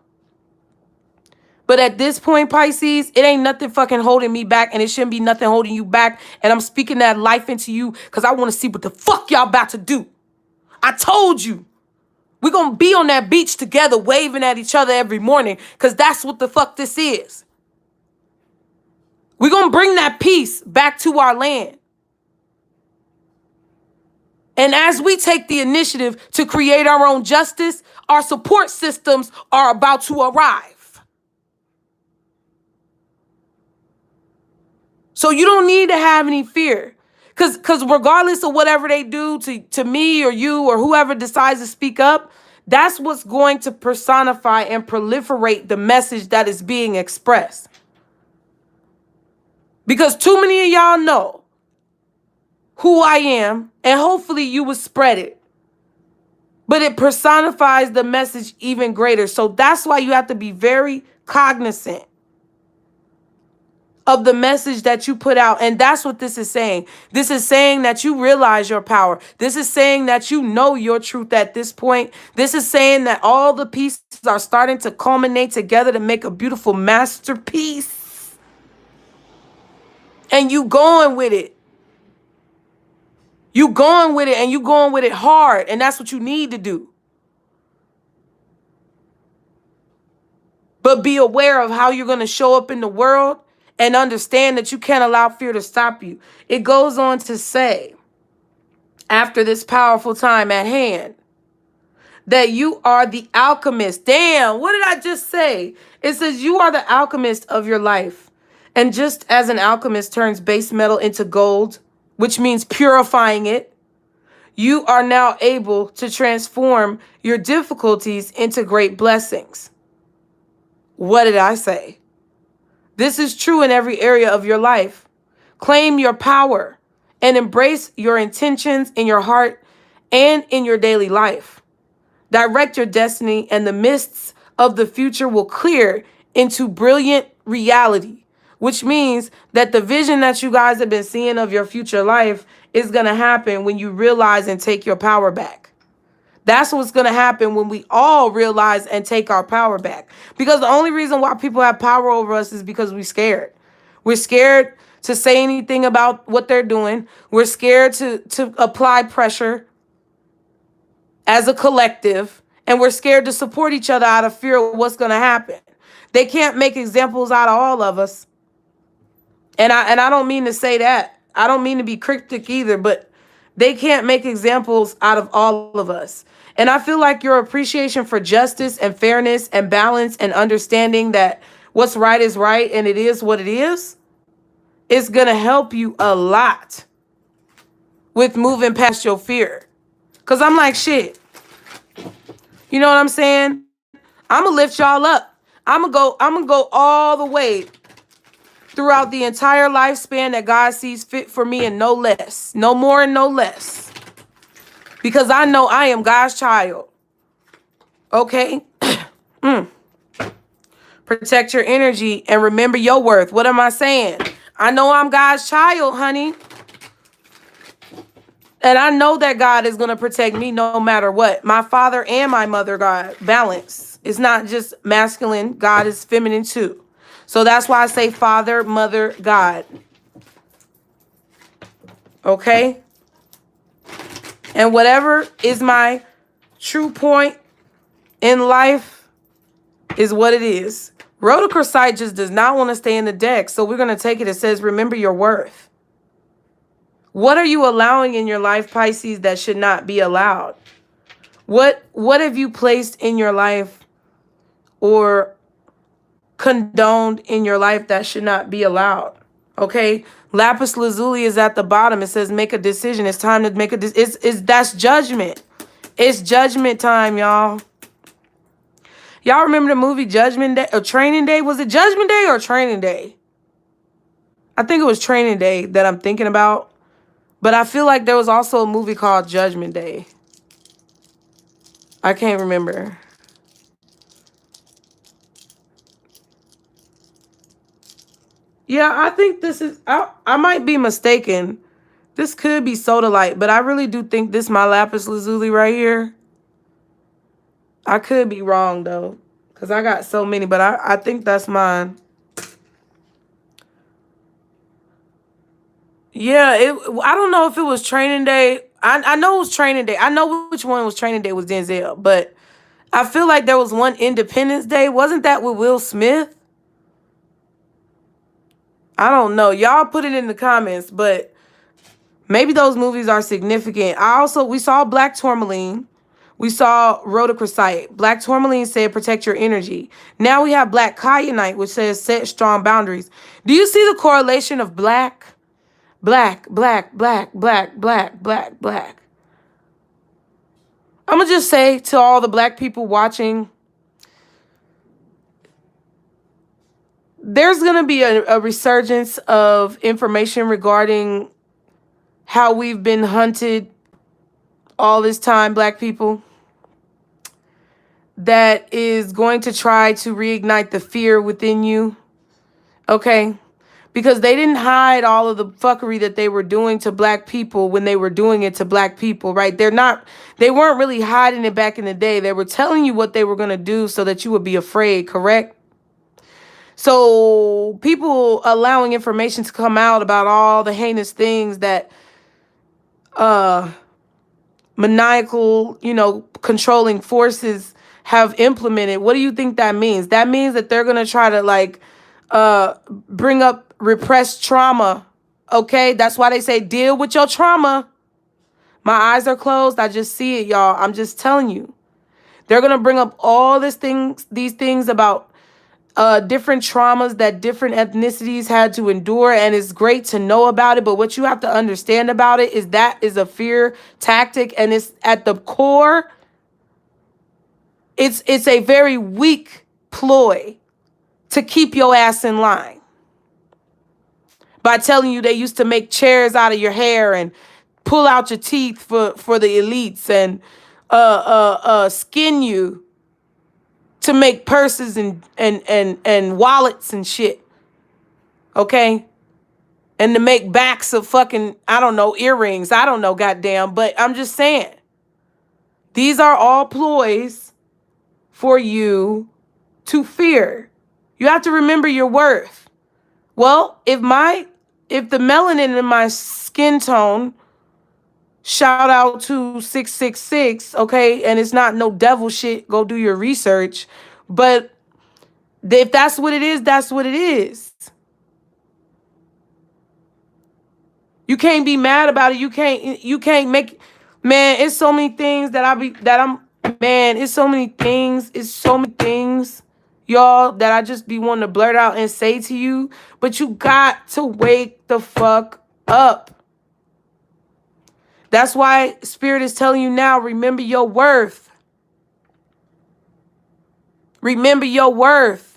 But at this point, Pisces, it ain't nothing fucking holding me back, and it shouldn't be nothing holding you back. And I'm speaking that life into you because I want to see what the fuck y'all about to do. I told you. We're going to be on that beach together waving at each other every morning because that's what the fuck this is. We're going to bring that peace back to our land. And as we take the initiative to create our own justice, our support systems are about to arrive. So you don't need to have any fear. Because regardless of whatever they do to me or you or whoever decides to speak up, that's what's going to personify and proliferate the message that is being expressed. Because too many of y'all know who I am, and hopefully you will spread it. But it personifies the message even greater. So that's why you have to be very cognizant of the message that you put out. And that's what this is saying. This is saying that you realize your power. This is saying that you know your truth at this point. This is saying that all the pieces are starting to culminate together to make a beautiful masterpiece. And you going with it. You going with it, and you going with it hard. And that's what you need to do. But be aware of how you're going to show up in the world. And understand that you can't allow fear to stop you. It goes on to say, after this powerful time at hand, that you are the alchemist. Damn, what did I just say? It says you are the alchemist of your life. And just as an alchemist turns base metal into gold, which means purifying it, you are now able to transform your difficulties into great blessings. What did I say? This is true in every area of your life. Claim your power and embrace your intentions in your heart and in your daily life. Direct your destiny, and the mists of the future will clear into brilliant reality, which means that the vision that you guys have been seeing of your future life is going to happen when you realize and take your power back. That's what's going to happen when we all realize and take our power back. Because the only reason why people have power over us is because we're scared. We're scared to say anything about what they're doing. We're scared to apply pressure as a collective. And we're scared to support each other out of fear of what's going to happen. They can't make examples out of all of us. And I don't mean to say that. I don't mean to be cryptic either, but they can't make examples out of all of us. And I feel like your appreciation for justice and fairness and balance and understanding that what's right is right and it is what it is going to help you a lot with moving past your fear. Because I'm like, shit. You know what I'm saying? I'm going to lift y'all up. I'm going to go all the way throughout the entire lifespan that God sees fit for me, and no less. No more and no less. Because I know I am God's child. Okay? Protect your energy and remember your worth. What am I saying? I know I'm God's child, honey. And I know that God is going to protect me no matter what. My father and my mother, God. Balance. It's not just masculine. God is feminine too. So that's why I say Father, Mother, God. Okay? And whatever is my true point in life is what it is. Rhodochrosite just does not want to stay in the deck. So we're going to take it. It says, remember your worth. What are you allowing in your life, Pisces, that should not be allowed? What have you placed in your life or condoned in your life that should not be allowed? Okay, lapis lazuli is at the bottom. It says make a decision. It's time to make a decision. That's judgment. It's judgment time, y'all. Y'all remember the movie Judgment Day or Training Day? Was it Judgment Day or Training Day? I think it was Training Day that I'm thinking about. But I feel like there was also a movie called Judgment Day. I can't remember. Yeah, I think this is, I might be mistaken. This could be Soda Light, but I really do think this is my lapis lazuli right here. I could be wrong though, because I got so many, but I think that's mine. Yeah, I don't know if it was Training Day. I know it was Training Day. I know which one was Training Day was Denzel, but I feel like there was one Independence Day. Wasn't that with Will Smith? I don't know. Y'all put it in the comments, but maybe those movies are significant. We saw Black Tourmaline. We saw Rhodochrosite. Black Tourmaline said protect your energy. Now we have Black Kyanite, which says set strong boundaries. Do you see the correlation of black? Black, black, black, black, black, black, black. I'm going to just say to all the black people watching, there's going to be a resurgence of information regarding how we've been hunted all this time, black people, that is going to try to reignite the fear within you, okay? Because they didn't hide all of the fuckery that they were doing to black people when they were doing it to black people, right? They weren't really hiding it back in the day. They were telling you what they were going to do so that you would be afraid, correct? So people allowing information to come out about all the heinous things that maniacal, controlling forces have implemented. What do you think that means? That means that they're going to try to bring up repressed trauma. Okay, that's why they say deal with your trauma. My eyes are closed. I just see it, y'all. I'm just telling you. They're going to bring up all these things about different traumas that different ethnicities had to endure, and it's great to know about it, but what you have to understand about it is that is a fear tactic, and it's at the core, it's a very weak ploy to keep your ass in line by telling you they used to make chairs out of your hair and pull out your teeth for the elites and skin you to make purses and wallets and shit. Okay? And to make backs of fucking, I don't know, earrings. I don't know, goddamn. But I'm just saying. These are all ploys for you to fear. You have to remember your worth. Well, if the melanin in my skin tone, shout out to 666, okay? And it's not no devil shit. Go do your research. But if that's what it is, that's what it is. You can't be mad about it. You can't make, man, it's so many things it's so many things, y'all, that I just be wanting to blurt out and say to you. But you got to wake the fuck up. That's why Spirit is telling you now, remember your worth. Remember your worth.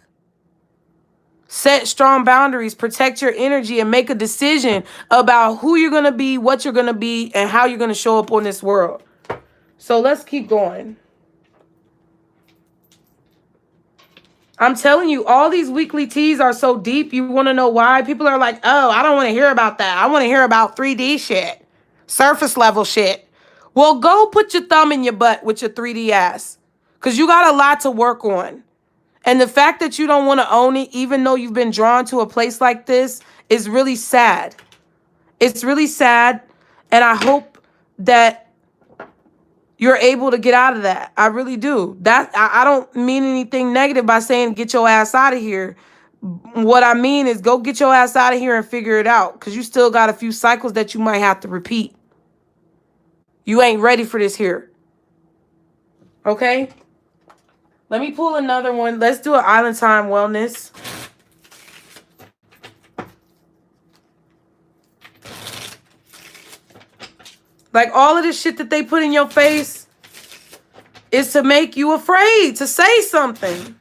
Set strong boundaries, protect your energy, and make a decision about who you're going to be, what you're going to be, and how you're going to show up on this world. So let's keep going. I'm telling you, all these weekly teas are so deep. You want to know why? People are like, oh, I don't want to hear about that. I want to hear about 3D shit. Surface level shit. Well, go put your thumb in your butt with your 3D ass. Because you got a lot to work on. And the fact that you don't want to own it, even though you've been drawn to a place like this, is really sad. It's really sad. And I hope that you're able to get out of that. I really do. I don't mean anything negative by saying get your ass out of here. What I mean is go get your ass out of here and figure it out, because you still got a few cycles that you might have to repeat. You ain't ready for this here. Okay? Let me pull another one. Let's do an Island Time Wellness. Like, all of this shit that they put in your face is to make you afraid to say something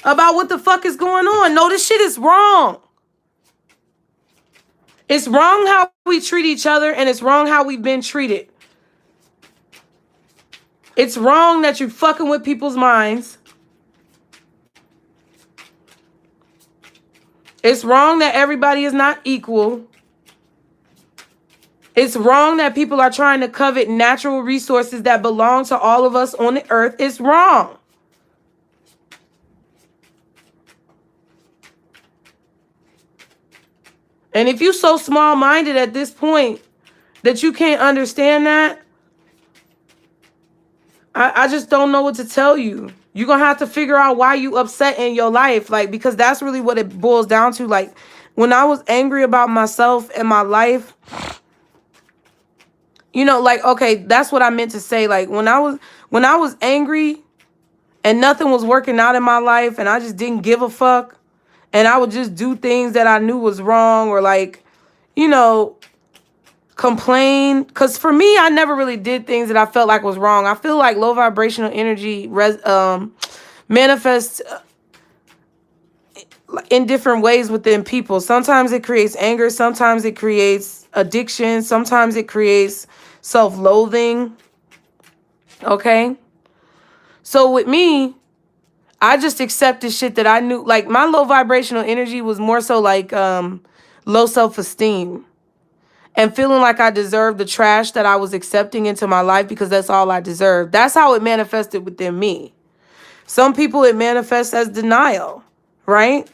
about what the fuck is going on. No, this shit is wrong. It's wrong how we treat each other, and it's wrong how we've been treated. It's wrong that you're fucking with people's minds. It's wrong that everybody is not equal. It's wrong that people are trying to covet natural resources that belong to all of us on the earth. It's wrong. And if you're so small-minded at this point that you can't understand that, I just don't know what to tell you. You're going to have to figure out why you upset in your life. Like, because that's really what it boils down to. Like, when I was angry about myself and my life, you know, like, okay, that's what I meant to say. Like, when I was angry and nothing was working out in my life and I just didn't give a fuck, and I would just do things that I knew was wrong, or like, you know, complain. Because for me, I never really did things that I felt like was wrong. I feel like low vibrational energy manifests in different ways within people. Sometimes it creates anger. Sometimes it creates addiction. Sometimes it creates self-loathing. Okay? So with me, I just accepted shit that I knew. Like, my low vibrational energy was more so like low self-esteem. And feeling like I deserved the trash that I was accepting into my life because that's all I deserved. That's how it manifested within me. Some people, it manifests as denial, right?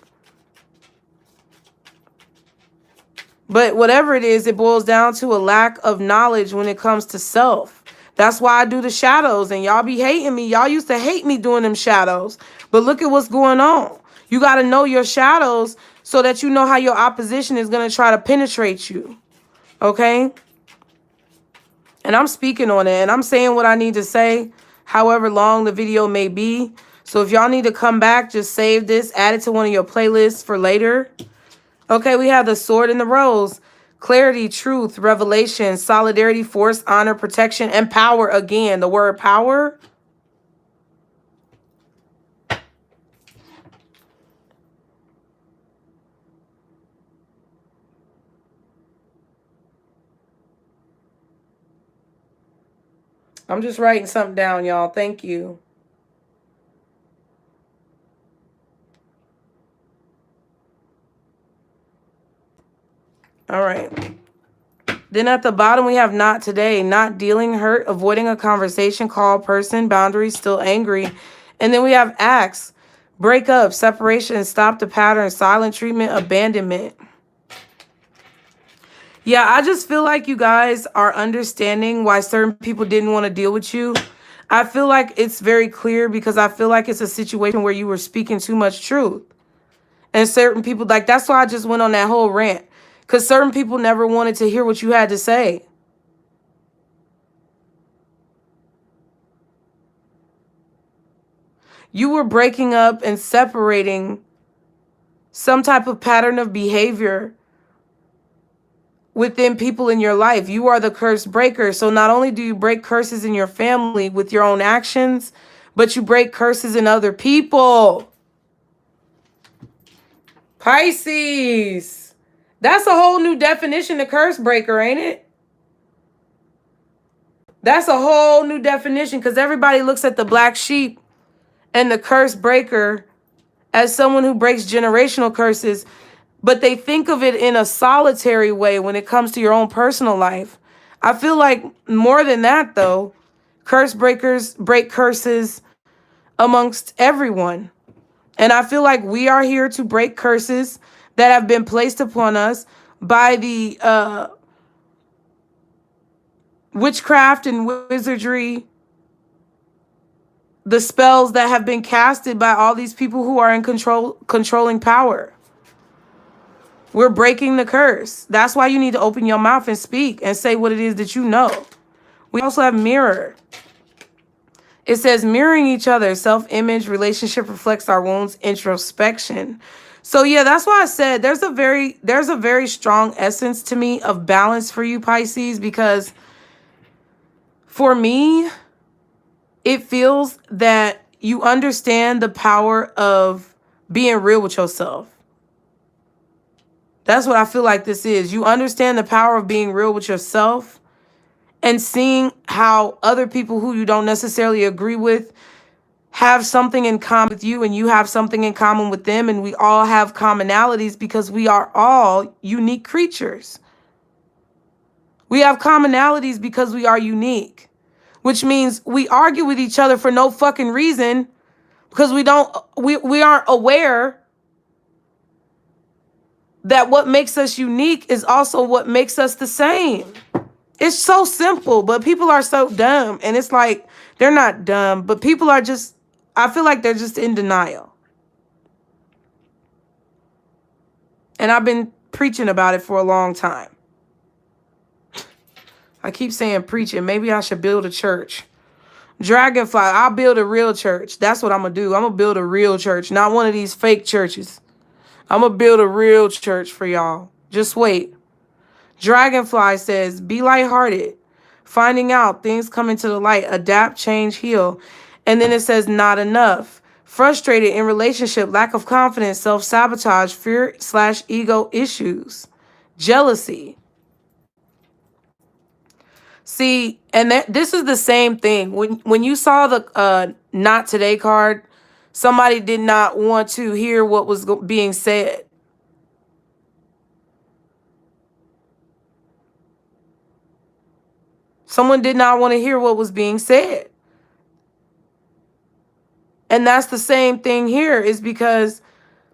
But whatever it is, it boils down to a lack of knowledge when it comes to self. That's why I do the shadows, and y'all be hating me. Y'all used to hate me doing them shadows. But look at what's going on. You got to know your shadows so that you know how your opposition is going to try to penetrate you. Okay? And I'm speaking on it, and I'm saying what I need to say, however long the video may be. So if y'all need to come back, just save this, add it to one of your playlists for later. Okay, we have the Sword and the Rose. Clarity, truth, revelation, solidarity, force, honor, protection, and power. Again, the word power. I'm just writing something down, y'all. Thank you. All right. Then at the bottom, we have not today. Not dealing, hurt, avoiding a conversation, call, person, boundaries, still angry. And then we have acts, break up, separation, stop the pattern, silent treatment, abandonment. Yeah, I just feel like you guys are understanding why certain people didn't want to deal with you. I feel like it's very clear because I feel like it's a situation where you were speaking too much truth. And certain people, like, that's why I just went on that whole rant. Because certain people never wanted to hear what you had to say. You were breaking up and separating some type of pattern of behavior within people in your life. You are the curse breaker. So not only do you break curses in your family with your own actions, but you break curses in other people. Pisces. That's a whole new definition of curse breaker, ain't it? That's a whole new definition, because everybody looks at the black sheep and the curse breaker as someone who breaks generational curses, but they think of it in a solitary way when it comes to your own personal life. I feel like more than that, though, curse breakers break curses amongst everyone. And I feel like we are here to break curses that have been placed upon us by the witchcraft and wizardry the spells that have been casted by all these people who are in controlling power. We're breaking the curse. That's why you need to open your mouth and speak and say what it is that you know. We also have mirror. It says mirroring each other, self-image, relationship reflects our wounds, introspection. So yeah, that's why I said there's a very strong essence to me of balance for you, Pisces, because for me, it feels that you understand the power of being real with yourself. That's what I feel like this is. You understand the power of being real with yourself and seeing how other people who you don't necessarily agree with have something in common with you and you have something in common with them, and we all have commonalities because we are all unique creatures. We have commonalities because we are unique, which means we argue with each other for no fucking reason because we aren't aware that what makes us unique is also what makes us the same. It's so simple, but people are so dumb. And it's like, they're not dumb, but people are just, I feel like they're just in denial. And I've been preaching about it for a long time. I keep saying preaching. Maybe I should build a church. Dragonfly, I'll build a real church. That's what I'm going to do. I'm going to build a real church, not one of these fake churches. I'm going to build a real church for y'all. Just wait. Dragonfly says, be lighthearted. Finding out, things come into the light. Adapt, change, heal. And then it says, not enough. Frustrated in relationship, lack of confidence, self-sabotage, fear/ego issues, jealousy. See, and this is the same thing. When you saw the not today card, somebody did not want to hear what was being said. Someone did not want to hear what was being said. And that's the same thing here, is because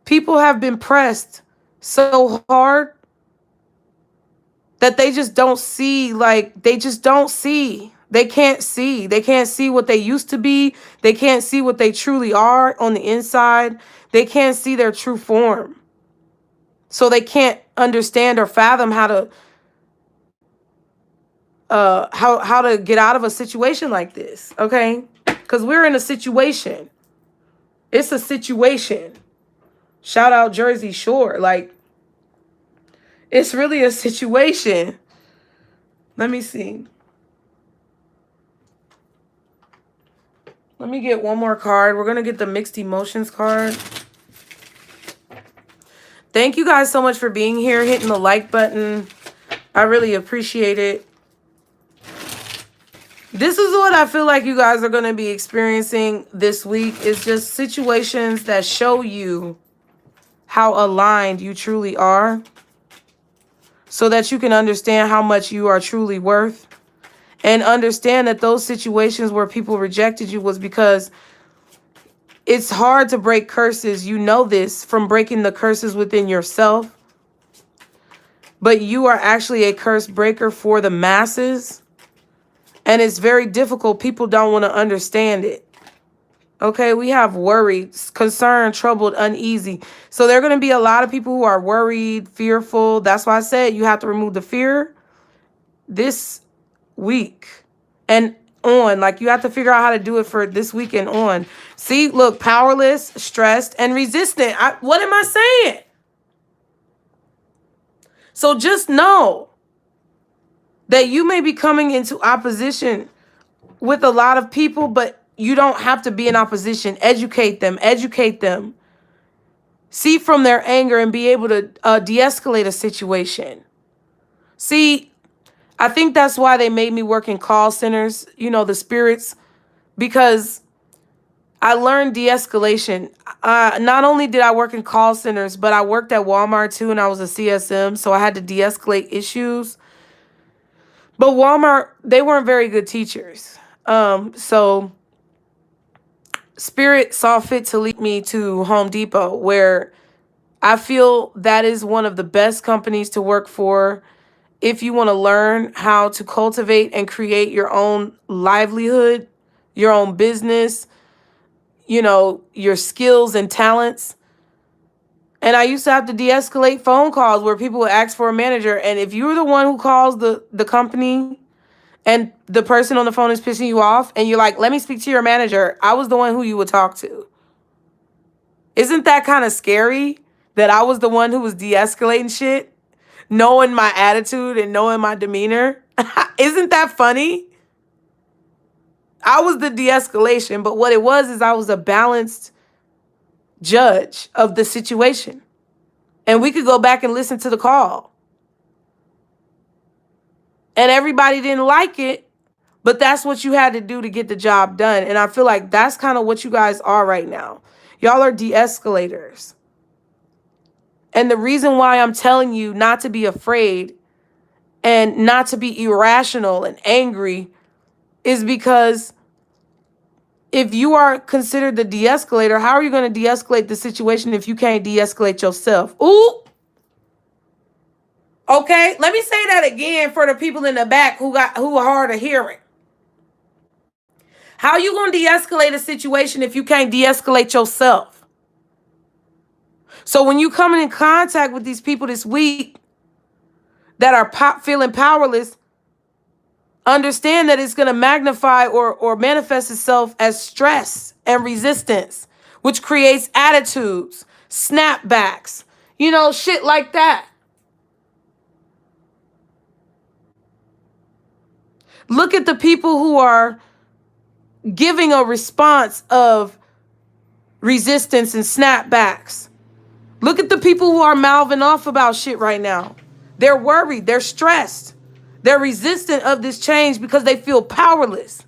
people have been pressed so hard that they just don't see, they just don't see. They can't see. They can't see what they used to be. They can't see what they truly are on the inside. They can't see their true form. So they can't understand or fathom how to get out of a situation like this, okay? Because we're in a situation. It's a situation. Shout out Jersey Shore. It's really a situation. Let me see. Let me get one more card. We're going to get the mixed emotions card. Thank you guys so much for being here, hitting the like button. I really appreciate it. This is what I feel like you guys are going to be experiencing this week. It's just situations that show you how aligned you truly are, so that you can understand how much you are truly worth, and understand that those situations where people rejected you was because it's hard to break curses. You know this from breaking the curses within yourself, but you are actually a curse breaker for the masses. And it's very difficult. People don't want to understand it. Okay, we have worried, concerned, troubled, uneasy. So there are going to be a lot of people who are worried, fearful. That's why I said you have to remove the fear this week and on. You have to figure out how to do it for this week and on. See, look, powerless, stressed, and resistant. What am I saying? So just know that you may be coming into opposition with a lot of people, but you don't have to be in opposition. Educate them. Educate them. See from their anger and be able to de-escalate a situation. See, I think that's why they made me work in call centers, the spirits, because I learned de-escalation. Not only did I work in call centers, but I worked at Walmart too, and I was a CSM, so I had to de-escalate issues. But Walmart, they weren't very good teachers. So Spirit saw fit to lead me to Home Depot, where I feel that is one of the best companies to work for if you want to learn how to cultivate and create your own livelihood, your own business, you know, your skills and talents. And I used to have to de-escalate phone calls where people would ask for a manager. And if you were the one who calls the company and the person on the phone is pissing you off and you're like, let me speak to your manager, I was the one who you would talk to. Isn't that kind of scary that I was the one who was de-escalating shit, knowing my attitude and knowing my demeanor? Isn't that funny? I was the de-escalation, but what it was is I was a balanced judge of the situation. And we could go back and listen to the call. And everybody didn't like it, but that's what you had to do to get the job done. And I feel like that's kind of what you guys are right now. Y'all are de-escalators. And the reason why I'm telling you not to be afraid and not to be irrational and angry is because if you are considered the de-escalator, how are you going to de-escalate the situation if you can't de-escalate yourself? Ooh. Okay, let me say that again for the people in the back who are hard of hearing. How are you going to de-escalate a situation if you can't de-escalate yourself? So when you come in contact with these people this week that are feeling powerless, understand that it's going to magnify or manifest itself as stress and resistance, which creates attitudes, snapbacks, you know, shit like that. Look at the people who are giving a response of resistance and snapbacks. Look at the people who are mouthing off about shit right now. They're worried. They're stressed. They're resistant of this change because they feel powerless.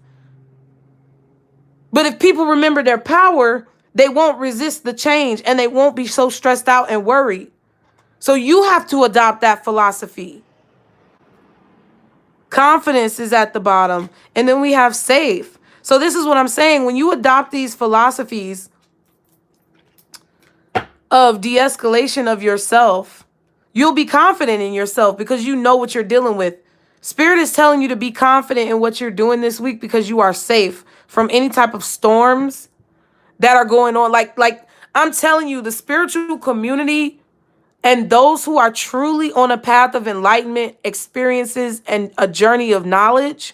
But if people remember their power, they won't resist the change and they won't be so stressed out and worried. So you have to adopt that philosophy. Confidence is at the bottom. And then we have safe. So this is what I'm saying. When you adopt these philosophies of de-escalation of yourself, you'll be confident in yourself because you know what you're dealing with. Spirit is telling you to be confident in what you're doing this week because you are safe from any type of storms that are going on. Like I'm telling you, the spiritual community and those who are truly on a path of enlightenment, experiences, and a journey of knowledge,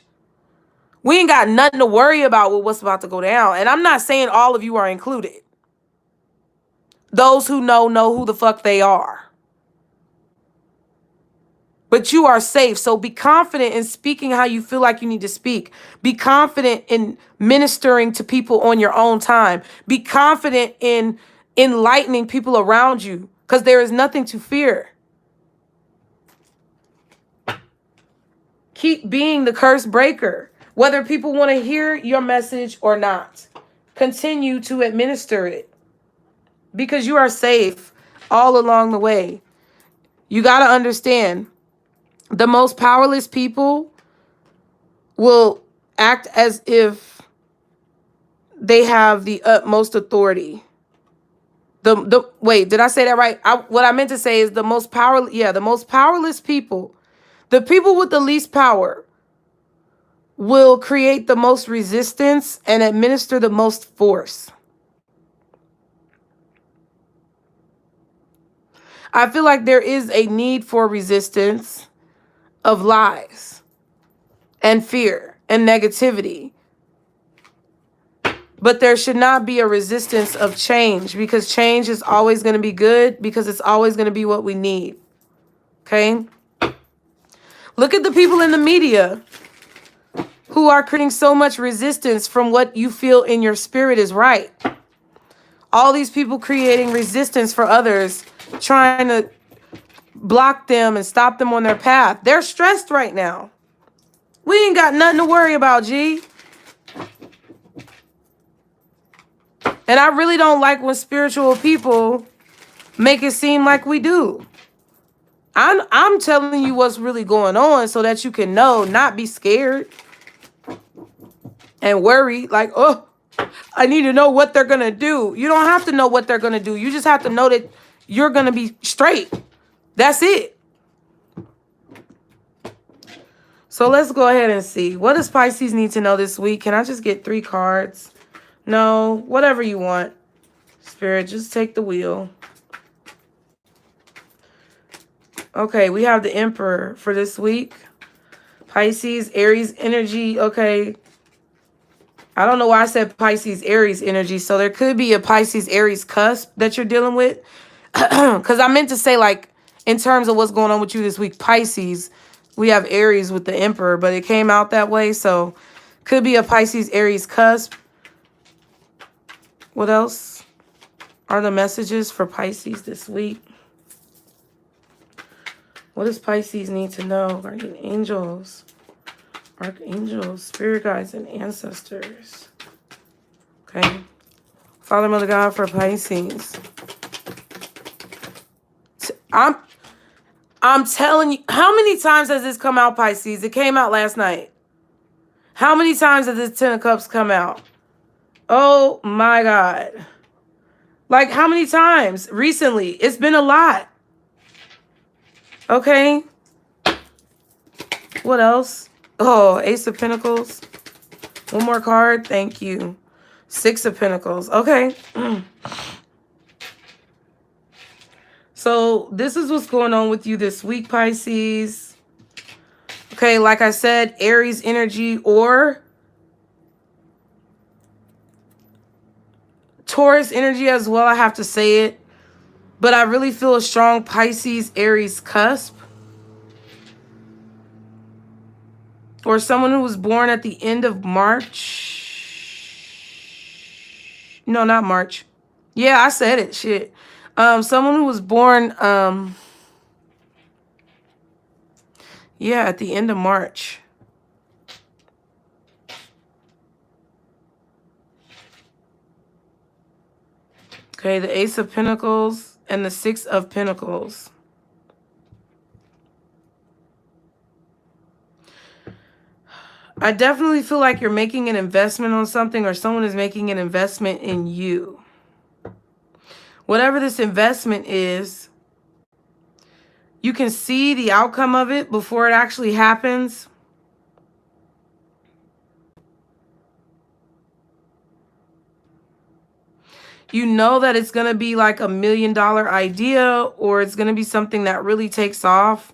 we ain't got nothing to worry about with what's about to go down. And I'm not saying all of you are included. Those who know who the fuck they are. But you are safe. So be confident in speaking how you feel like you need to speak. Be confident in ministering to people on your own time. Be confident in enlightening people around you because there is nothing to fear. Keep being the curse breaker, whether people want to hear your message or not. Continue to administer it because you are safe all along the way. You got to understand, the most powerless people will act as if they have the utmost authority. Wait, did I say that right? What I meant to say is the most powerless people, the people with the least power, will create the most resistance and administer the most force. I feel like there is a need for resistance of lies and fear and negativity. But there should not be a resistance of change because change is always going to be good because it's always going to be what we need. Okay? Look at the people in the media who are creating so much resistance from what you feel in your spirit is right. All these people creating resistance for others, trying to block them and stop them on their path. They're stressed right now. We ain't got nothing to worry about, G. And I really don't like when spiritual people make it seem like we do. I'm telling you what's really going on so that you can know, not be scared and worry like, oh, I need to know what they're going to do. You don't have to know what they're going to do. You just have to know that you're going to be straight. That's it. So let's go ahead and see. What does Pisces need to know this week? Can I just get 3 cards No, whatever you want. Spirit, just take the wheel. Okay, we have the Emperor for this week. Pisces, Aries energy. Okay. I don't know why I said Pisces, Aries energy. So there could be a Pisces, Aries cusp that you're dealing with. Because I meant to say, like, in terms of what's going on with you this week, Pisces, we have Aries with the Emperor, but it came out that way. So could be a Pisces, Aries cusp. What else are the messages for Pisces this week? What does Pisces need to know? Guardian angels, archangels, spirit guides, and ancestors. Okay. Father, Mother God for Pisces. I'm telling you, how many times has this come out, Pisces? It came out last night. How many times has this Ten of Cups come out? Oh my God. Like, how many times recently? It's been a lot. Okay. What else? Oh, Ace of Pentacles. One more card. Thank you. Six of Pentacles. Okay. So this is what's going on with you this week, Pisces. Okay, like I said, Aries energy or Taurus energy as well. I have to say it. But I really feel a strong Pisces, Aries cusp. Or someone who was born at the end of March. No, not March. Yeah, I said it. Shit. Someone who was born, yeah, at the end of March. Okay, the Ace of Pentacles and the Six of Pentacles. I definitely feel like you're making an investment on something or someone is making an investment in you. Whatever this investment is, you can see the outcome of it before it actually happens. You know that it's going to be like $1 million idea or it's going to be something that really takes off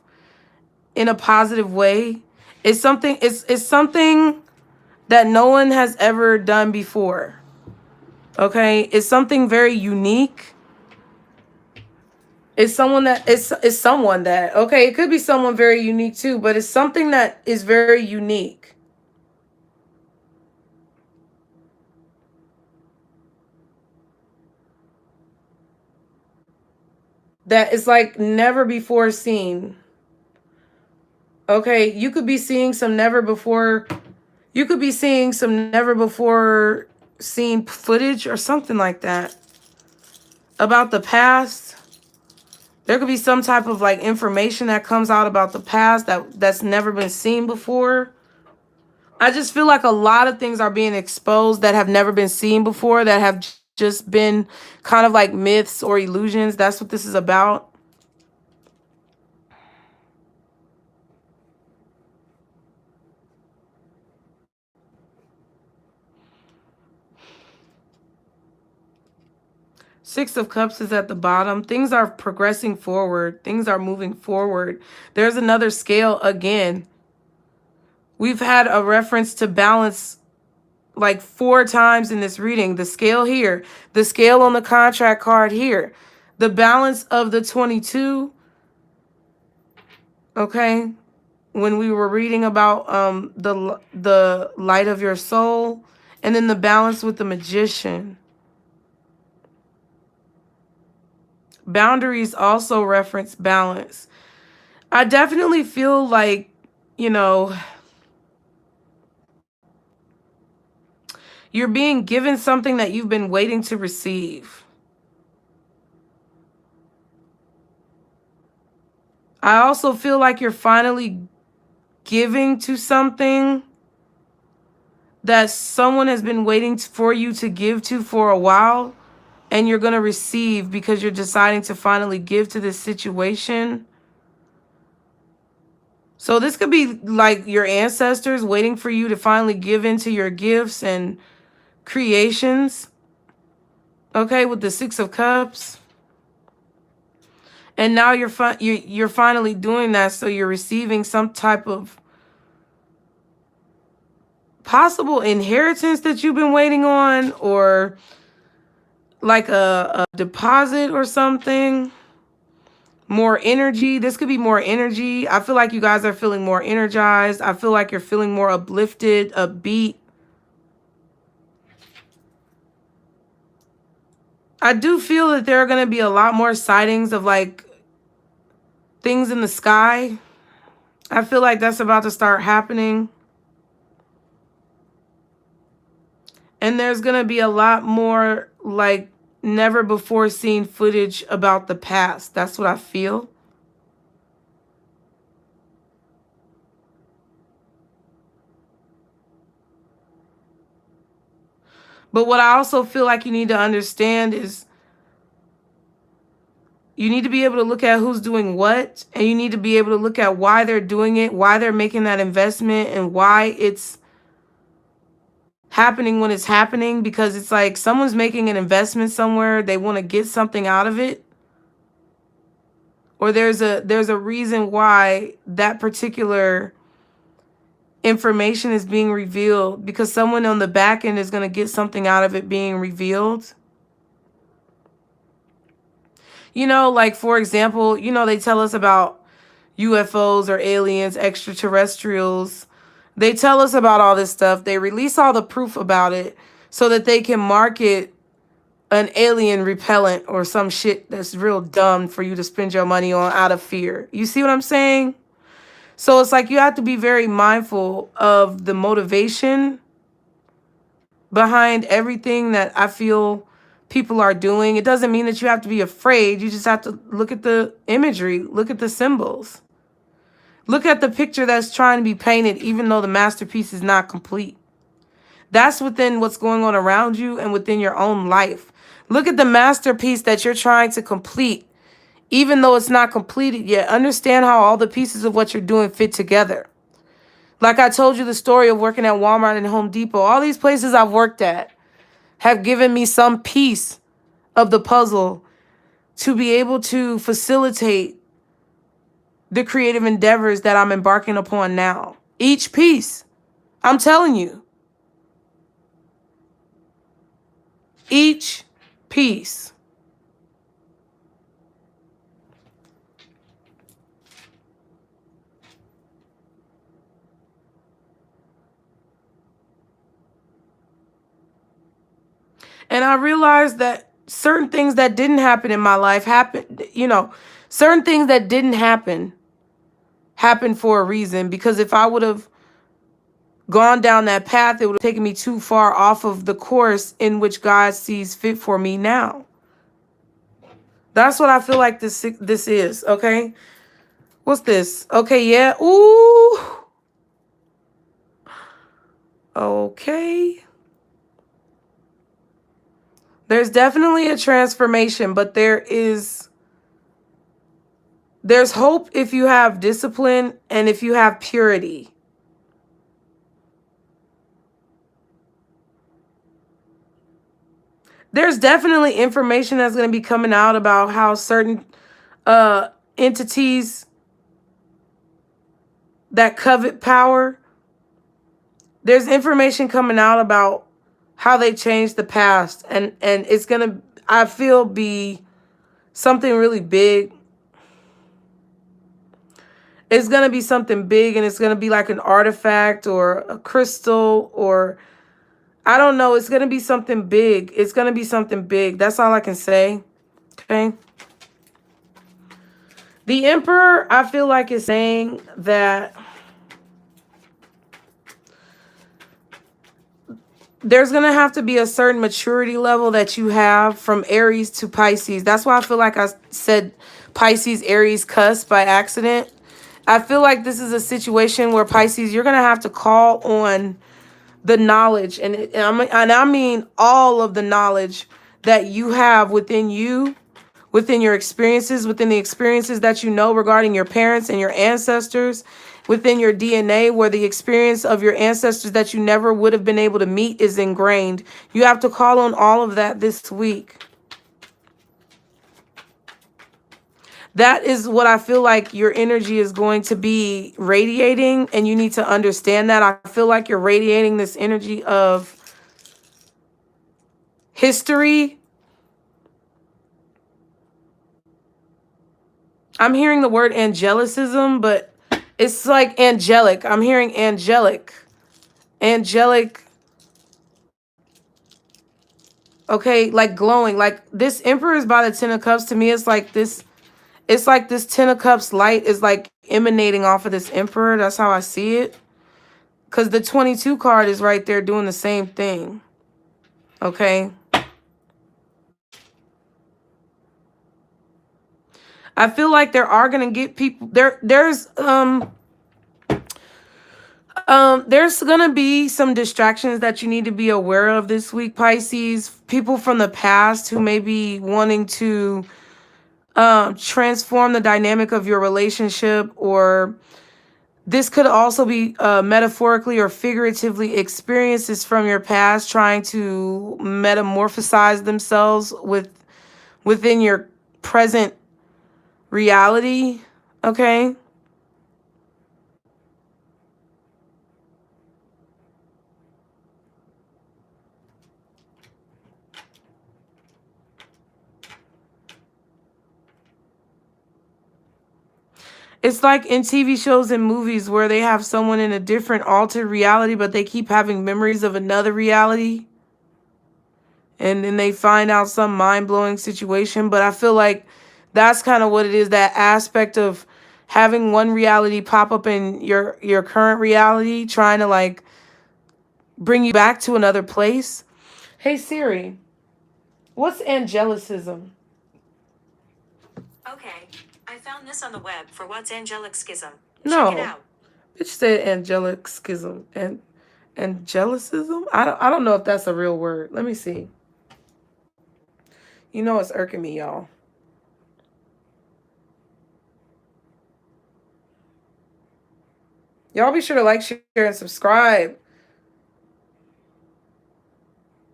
in a positive way. It's something that no one has ever done before. Okay? It's something very unique. It's someone that okay, it could be someone very unique too, but it's something that is very unique. That is like never before seen. Okay, you could be seeing some never before seen footage or something like that about the past. There could be some type of like information that comes out about the past that's never been seen before. I just feel like a lot of things are being exposed that have never been seen before, that have just been kind of like myths or illusions. That's what this is about. Six of Cups is at the bottom. Things are progressing forward. Things are moving forward. There's another scale again. We've had a reference to balance like 4 times in this reading. The scale here, the scale on the contract card here, the balance of the 22. Okay. When we were reading about the light of your soul, and then the balance with the Magician. Boundaries also reference balance. I definitely feel like, you know, you're being given something that you've been waiting to receive. I also feel like you're finally giving to something that someone has been waiting for you to give to for a while, and you're going to receive because you're deciding to finally give to this situation. So this could be like your ancestors waiting for you to finally give into your gifts and creations, okay, with the Six of Cups. And now you're finally doing that, so you're receiving some type of possible inheritance that you've been waiting on, or like a deposit or something. More energy. This could be more energy. I feel like you guys are feeling more energized. I feel like you're feeling more uplifted, upbeat. I do feel that there are going to be a lot more sightings of like things in the sky. I feel like that's about to start happening. And there's going to be a lot more like never before seen footage about the past. That's what I feel. But what I also feel like you need to understand is you need to be able to look at who's doing what, and you need to be able to look at why they're doing it, why they're making that investment, and why it's happening when it's happening. Because it's like someone's making an investment somewhere, they want to get something out of it, or there's a reason why that particular information is being revealed, because someone on the back end is going to get something out of it being revealed. You know, like, for example, you know, they tell us about UFOs or aliens, extraterrestrials. They tell us about all this stuff. They release all the proof about it so that they can market an alien repellent or some shit that's real dumb for you to spend your money on out of fear. You see what I'm saying? So it's like you have to be very mindful of the motivation behind everything that I feel people are doing. It doesn't mean that you have to be afraid. You just have to look at the imagery, look at the symbols. Look at the picture that's trying to be painted, even though the masterpiece is not complete. That's within what's going on around you and within your own life. Look at the masterpiece that you're trying to complete, even though it's not completed yet. Understand how all the pieces of what you're doing fit together. Like I told you the story of working at Walmart and Home Depot. All these places I've worked at have given me some piece of the puzzle to be able to facilitate the creative endeavors that I'm embarking upon now. Each piece, I'm telling you, each piece. And I realized that certain things that didn't happen in my life happened, you know, certain things that didn't happen happened for a reason. Because if I would have gone down that path, it would have taken me too far off of the course in which God sees fit for me now. That's what I feel like this is, okay? What's this? Okay, yeah. Ooh. Okay. There's definitely a transformation, but there's hope if you have discipline and if you have purity. There's definitely information that's going to be coming out about how certain entities that covet power, there's information coming out about how they changed the past, and it's going to, I feel, be something really big. It's going to be something big, and it's going to be like an artifact or a crystal, or I don't know. It's going to be something big. It's going to be something big. That's all I can say. Okay. The Emperor, I feel like, is saying that there's going to have to be a certain maturity level that you have from Aries to Pisces. That's why I feel like I said Pisces, Aries cusp by accident. I feel like this is a situation where Pisces, you're going to have to call on the knowledge. And I mean all of the knowledge that you have within you, within your experiences, within the experiences that you know regarding your parents and your ancestors. within your DNA, where the experience of your ancestors that you never would have been able to meet is ingrained. You have to call on all of that this week. That is what I feel like your energy is going to be radiating, and you need to understand that. I feel like you're radiating this energy of history. I'm hearing the word angelicism, but it's like angelic. I'm hearing angelic. Angelic. Okay, like glowing. Like this Emperor is by the Ten of Cups. To me, it's like this. It's like this Ten of Cups light is like emanating off of this Emperor. That's how I see it. Because the 22 card is right there doing the same thing. Okay. I feel like there are gonna get people there's gonna be some distractions that you need to be aware of this week, Pisces. People from the past who may be wanting to transform the dynamic of your relationship, or this could also be metaphorically or figuratively experiences from your past trying to metamorphosize themselves within your present reality. Okay. It's like in TV shows and movies where they have someone in a different altered reality, but they keep having memories of another reality. And then they find out some mind-blowing situation. But I feel like that's kind of what it is, that aspect of having one reality pop up in your current reality, trying to like bring you back to another place. Hey Siri, what's angelicism? Okay, I found this on the web for what's angelic schism. No. Check it out. Bitch said angelic schism. And angelicism? I don't know if that's a real word. Let me see. You know it's irking me, y'all. Y'all be sure to like, share, and subscribe.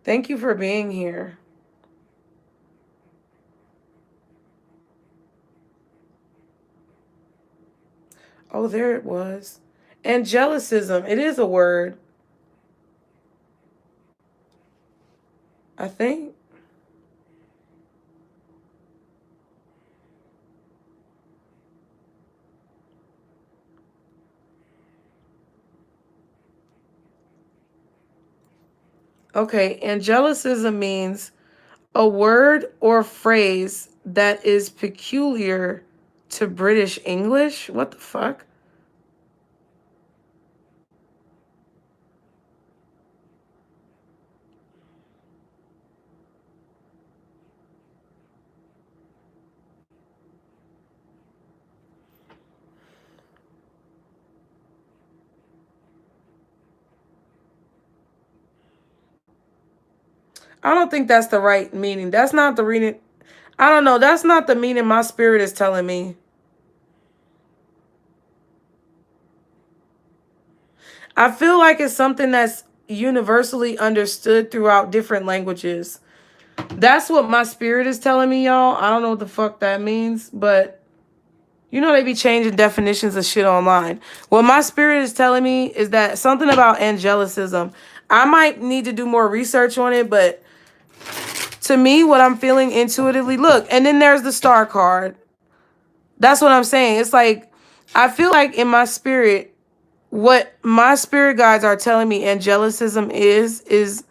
Thank you for being here. Oh, there it was. Angelicism. It is a word. I think. Okay, angelicism means a word or phrase that is peculiar to British English. What the fuck? I don't think that's the right meaning. That's not the reading. I don't know. That's not the meaning my spirit is telling me. I feel like it's something that's universally understood throughout different languages. That's what my spirit is telling me, y'all. I don't know what the fuck that means, but you know they be changing definitions of shit online. What my spirit is telling me is that something about angelicism. I might need to do more research on it, but to me, what I'm feeling intuitively, look, and then there's the star card. That's what I'm saying. It's like, I feel like in my spirit, what my spirit guides are telling me angelicism is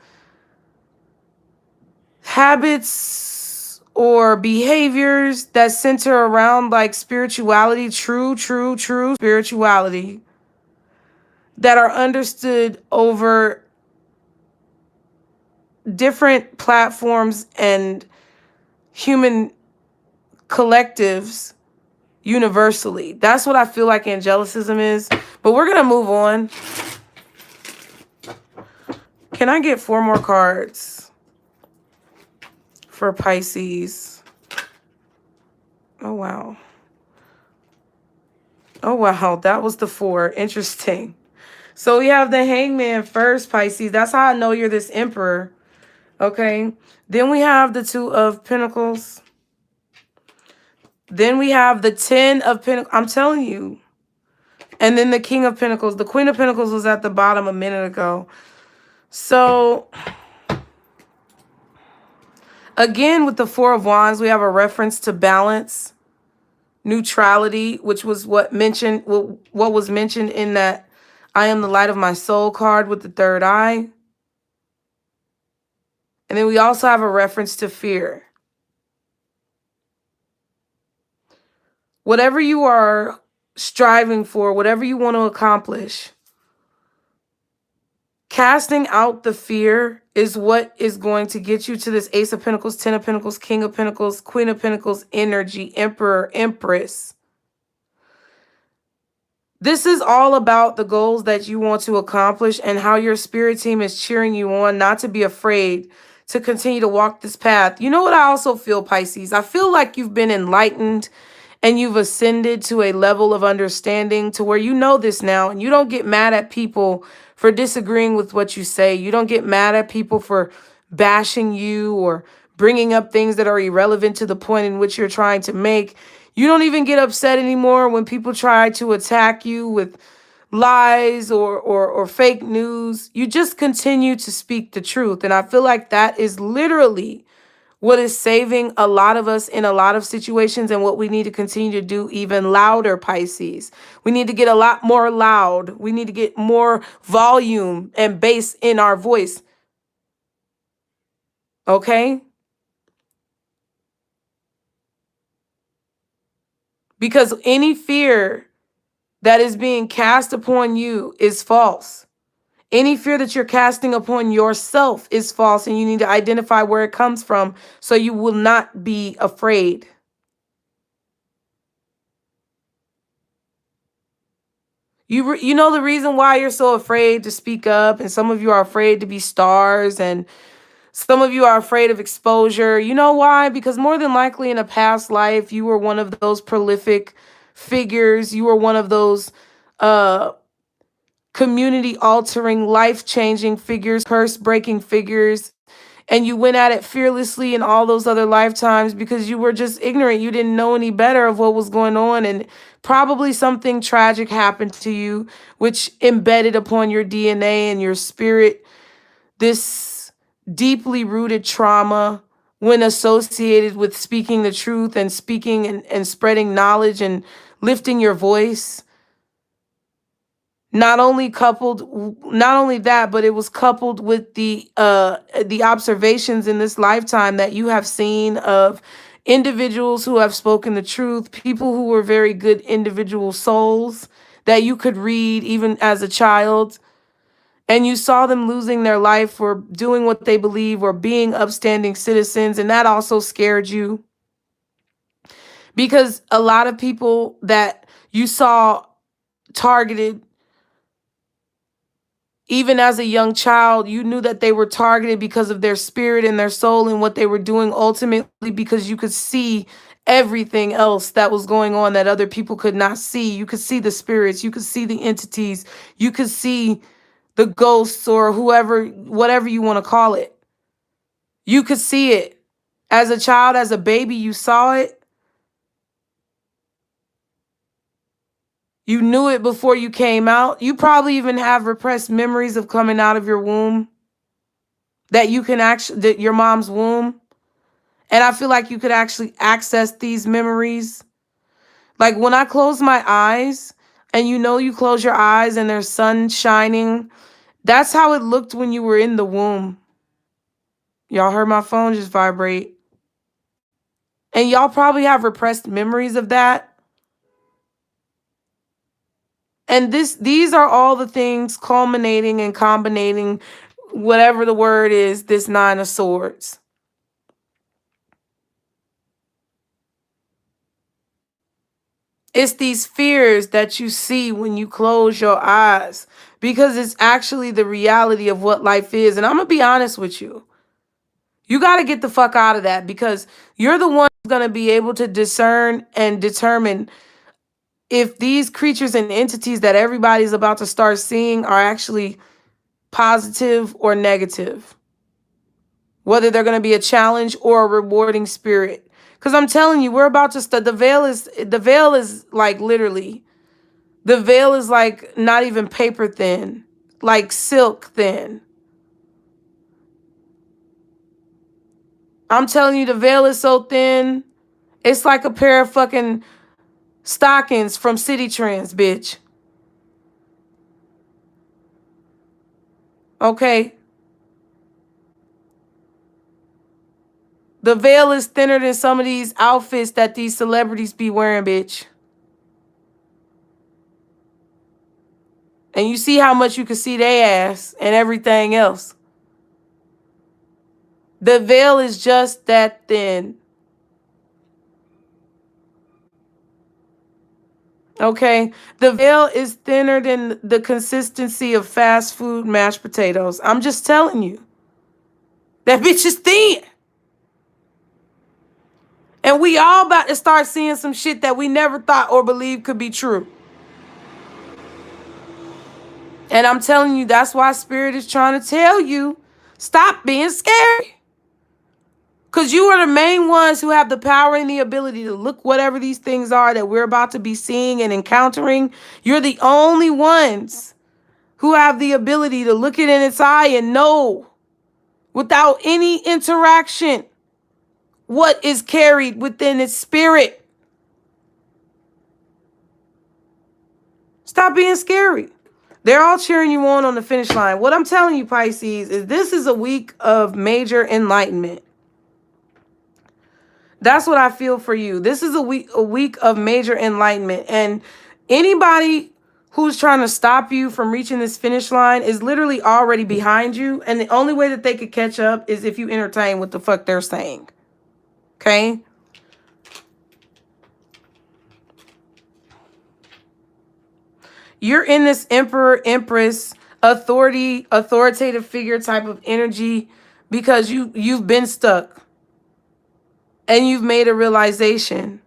habits or behaviors that center around like spirituality, true spirituality, that are understood over different platforms and human collectives universally. That's what I feel like angelicism is. But we're gonna move on. Can I get 4 more cards for Pisces? Oh wow. Oh, wow. That was the 4. Interesting. So we have the Hangman first, Pisces. That's how I know you're this Emperor. Okay. Then we have the 2 of Pentacles. Then we have the 10 of Pentacles. I'm telling you. And then the King of Pentacles. The Queen of Pentacles was at the bottom a minute ago. So, again, with the 4 of Wands, we have a reference to balance, neutrality, which was what was mentioned in that I am the light of my soul card with the 3rd eye. And then we also have a reference to fear. Whatever you are striving for, whatever you want to accomplish, casting out the fear is what is going to get you to this Ace of Pentacles, 10 of Pentacles, King of Pentacles, Queen of Pentacles energy, Emperor, Empress. This is all about the goals that you want to accomplish and how your spirit team is cheering you on, not to be afraid to continue to walk this path. You know what I also feel, Pisces? I feel like you've been enlightened and you've ascended to a level of understanding to where you know this now, and you don't get mad at people for disagreeing with what you say. You don't get mad at people for bashing you or bringing up things that are irrelevant to the point in which you're trying to make. You don't even get upset anymore when people try to attack you with lies or fake news. You just continue to speak the truth. And I feel like that is literally what is saving a lot of us in a lot of situations, and what we need to continue to do even louder, Pisces. We need to get a lot more loud. We need to get more volume and bass in our voice. Okay? Because any fear that is being cast upon you is false. Any fear that you're casting upon yourself is false, and you need to identify where it comes from so you will not be afraid. You know the reason why you're so afraid to speak up, and some of you are afraid to be stars, and some of you are afraid of exposure. You know why? Because more than likely in a past life, you were one of those prolific figures. You were one of those community altering, life changing figures, curse breaking figures. And you went at it fearlessly in all those other lifetimes because you were just ignorant. You didn't know any better of what was going on. And probably something tragic happened to you, which embedded upon your DNA and your spirit this deeply rooted trauma when associated with speaking the truth and speaking and spreading knowledge and lifting your voice. Not only that, but it was coupled with the observations in this lifetime that you have seen of individuals who have spoken the truth, people who were very good individual souls that you could read even as a child, and you saw them losing their life for doing what they believe or being upstanding citizens, and that also scared you because a lot of people that you saw targeted. Even as a young child, you knew that they were targeted because of their spirit and their soul and what they were doing, ultimately because you could see everything else that was going on that other people could not see. You could see the spirits, you could see the entities, you could see the ghosts or whoever, whatever you want to call it. You could see it. As a child, as a baby, you saw it. You knew it before you came out. You probably even have repressed memories of coming out of your womb. That you can actually, that your mom's womb. And I feel like you could actually access these memories. Like when I close my eyes, and you close your eyes and there's sun shining, that's how it looked when you were in the womb. Y'all heard my phone just vibrate. And y'all probably have repressed memories of that. And these are all the things culminating and combinating, whatever the word is, this 9 of Swords. It's these fears that you see when you close your eyes, because it's actually the reality of what life is. And I'm going to be honest with you. You got to get the fuck out of that, because you're the one who's going to be able to discern and determine if these creatures and entities that everybody's about to start seeing are actually positive or negative, whether they're going to be a challenge or a rewarding spirit. Because I'm telling you, we're about to start. The veil is like literally, the veil is like not even paper thin, like silk thin. I'm telling you, the veil is so thin, it's like a pair of fucking stockings from City Trends, bitch. Okay? The veil is thinner than some of these outfits that these celebrities be wearing, bitch. And you see how much you can see their ass and everything else. The veil is just that thin. Okay? The veil is thinner than the consistency of fast food mashed potatoes. I'm just telling you. That bitch is thin. And we all about to start seeing some shit that we never thought or believed could be true. And I'm telling you, that's why Spirit is trying to tell you, stop being scary. Because you are the main ones who have the power and the ability to look whatever these things are that we're about to be seeing and encountering. You're the only ones who have the ability to look it in its eye and know without any interaction what is carried within its spirit. Stop being scary. They're all cheering you on the finish line. What I'm telling you, Pisces, is this is a week of major enlightenment. That's what I feel for you. This is a week of major enlightenment. And anybody who's trying to stop you from reaching this finish line is literally already behind you. And the only way that they could catch up is if you entertain what the fuck they're saying. Okay? You're in this emperor, empress, authoritative figure type of energy because you've been stuck. And you've made a realization.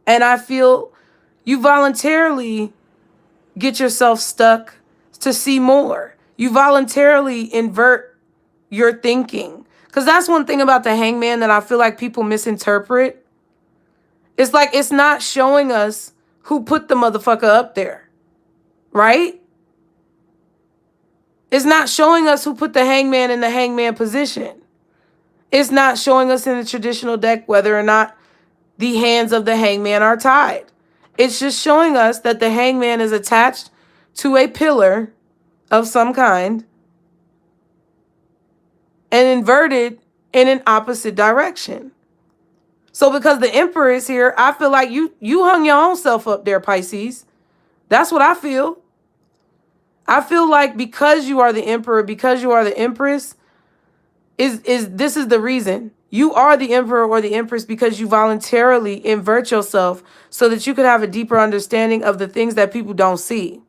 And I feel you voluntarily get yourself stuck to see more. You voluntarily invert your thinking. Because that's one thing about the Hangman that I feel like people misinterpret. It's like it's not showing us who put the motherfucker up there. Right? It's not showing us who put the Hangman in the Hangman position. It's not showing us in the traditional deck whether or not the hands of the Hangman are tied. It's just showing us that the Hangman is attached to a pillar of some kind and inverted in an opposite direction. So because the Emperor is here, I feel like you hung your own self up there, Pisces. That's what I feel. I feel like because you are the Emperor, because you are the Empress, this is the reason. You are the Emperor or the Empress because you voluntarily invert yourself so that you could have a deeper understanding of the things that people don't see.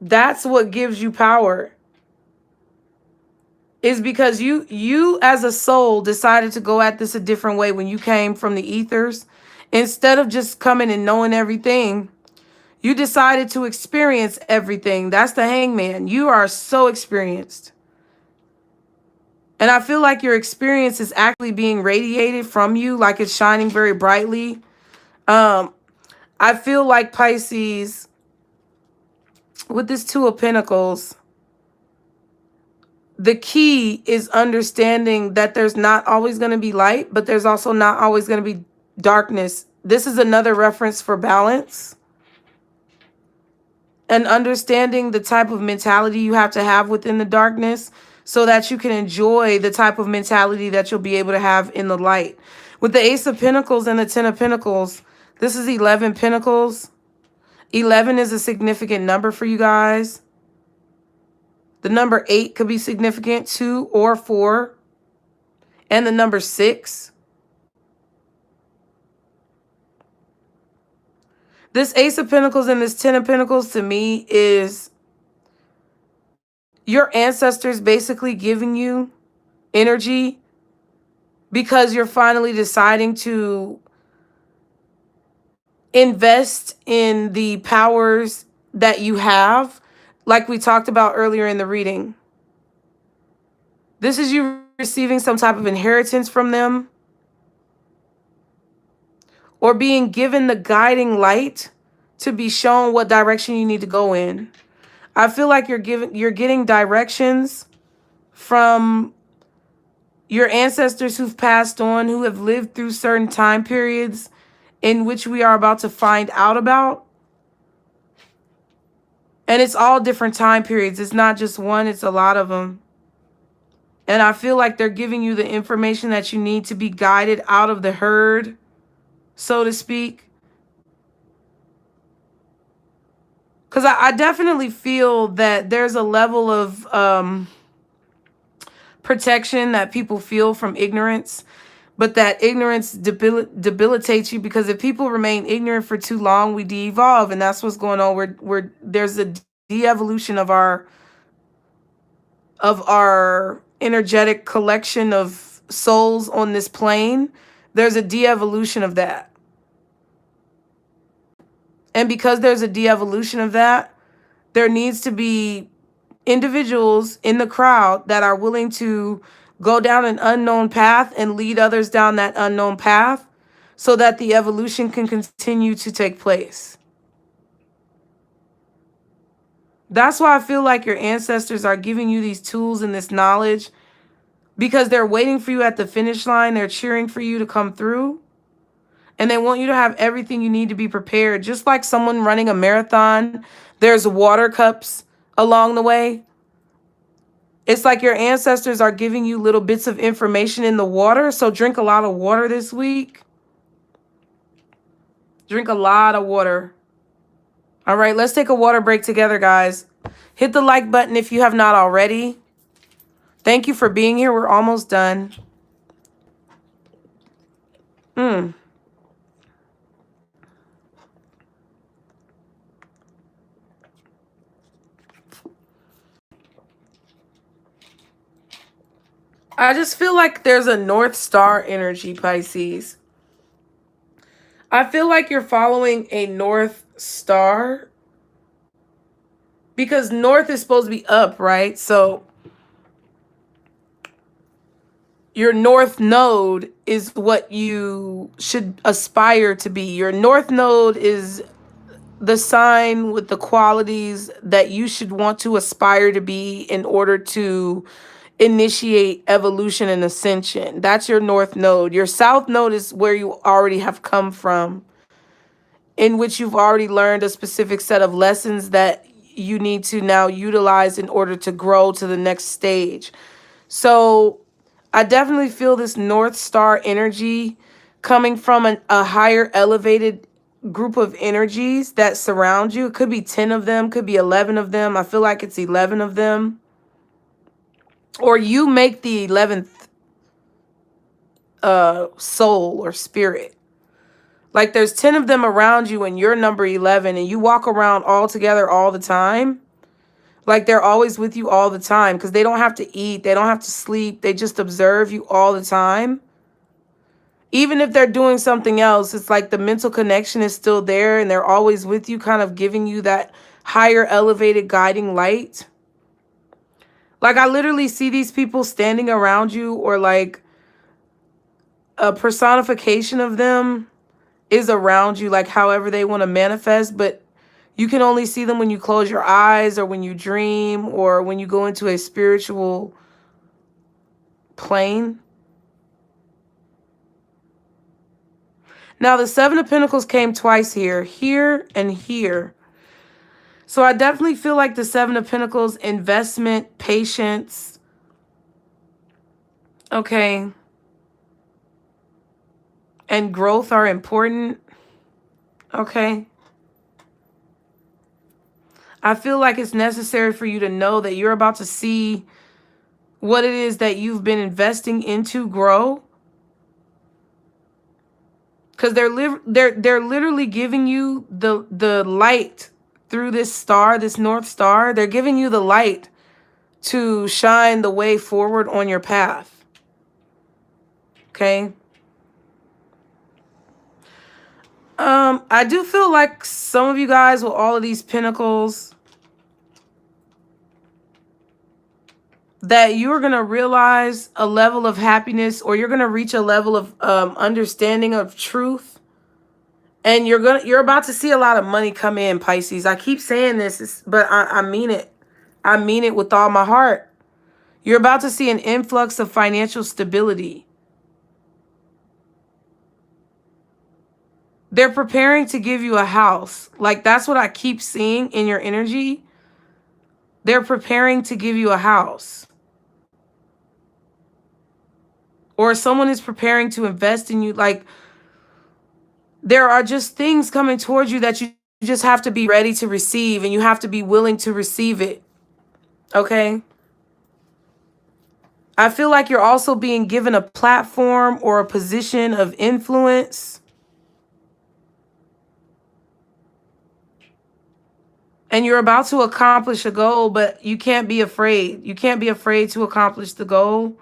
That's what gives you power. Is because you as a soul decided to go at this a different way when you came from the ethers. Instead of just coming and knowing everything, you decided to experience everything. That's the Hangman. You are so experienced. And I feel like your experience is actually being radiated from you, like it's shining very brightly. I feel like Pisces, with this Two of Pentacles, the key is understanding that there's not always going to be light, but there's also not always going to be darkness. This is another reference for balance. And understanding the type of mentality you have to have within the darkness so that you can enjoy the type of mentality that you'll be able to have in the light. With the Ace of Pentacles and the Ten of Pentacles, this is 11 Pentacles. 11 is a significant number for you guys. The number 8 could be significant, 2 or 4. And the number 6. This Ace of Pentacles and this Ten of Pentacles to me is your ancestors basically giving you energy, because you're finally deciding to invest in the powers that you have, like we talked about earlier in the reading. This is you receiving some type of inheritance from them, or being given the guiding light to be shown what direction you need to go in. I feel like you're getting directions from your ancestors who've passed on, who have lived through certain time periods in which we are about to find out about. And it's all different time periods. It's not just one, it's a lot of them. And I feel like they're giving you the information that you need to be guided out of the herd, so to speak. Because I definitely feel that there's a level of protection that people feel from ignorance, but that ignorance debilitates you, because if people remain ignorant for too long, we de-evolve, and that's what's going on. Where there's a de-evolution of our energetic collection of souls on this plane. There's a de-evolution of that. And because there's a de-evolution of that, there needs to be individuals in the crowd that are willing to go down an unknown path and lead others down that unknown path, so that the evolution can continue to take place. That's why I feel like your ancestors are giving you these tools and this knowledge, because they're waiting for you at the finish line. They're cheering for you to come through. And they want you to have everything you need to be prepared. Just like someone running a marathon, there's water cups along the way. It's like your ancestors are giving you little bits of information in the water. So drink a lot of water this week. Drink a lot of water. All right, let's take a water break together, guys. Hit the like button if you have not already. Thank you for being here. We're almost done. I just feel like there's a North Star energy, Pisces. I feel like you're following a North Star, because North is supposed to be up, right? So your North Node is what you should aspire to be. Your North Node is the sign with the qualities that you should want to aspire to be in order to initiate evolution and ascension. That's your North Node. Your South Node is where you already have come from, in which you've already learned a specific set of lessons that you need to now utilize in order to grow to the next stage. So I definitely feel this North Star energy coming from a higher elevated group of energies that surround you. It could be 10 of them, could be 11 of them. I feel like it's 11 of them. Or you make the 11th soul or spirit. Like there's 10 of them around you and you're number 11, and you walk around all together all the time. Like they're always with you all the time, because they don't have to eat, they don't have to sleep, they just observe you all the time. Even if they're doing something else, it's like the mental connection is still there, and they're always with you, kind of giving you that higher elevated guiding light. Like I literally see these people standing around you, or like a personification of them is around you, like however they want to manifest, but you can only see them when you close your eyes, or when you dream, or when you go into a spiritual plane. Now, the Seven of Pentacles came twice here, and here. So I definitely feel like the Seven of Pentacles, investment, patience. Okay. And growth are important. Okay. I feel like it's necessary for you to know that you're about to see what it is that you've been investing into grow. Because they're literally giving you the light through this star, this North Star. They're giving you the light to shine the way forward on your path. Okay. I do feel like some of you guys with all of these pentacles that you're going to realize a level of happiness, or you're going to reach a level of understanding of truth. And you're about to see a lot of money come in, Pisces. I keep saying this, but I mean it. I mean it with all my heart. You're about to see an influx of financial stability. They're preparing to give you a house. Like, that's what I keep seeing in your energy. They're preparing to give you a house. Or someone is preparing to invest in you. Like, there are just things coming towards you that you just have to be ready to receive, and you have to be willing to receive it. Okay? I feel like you're also being given a platform or a position of influence. And you're about to accomplish a goal, but you can't be afraid. You can't be afraid to accomplish the goal.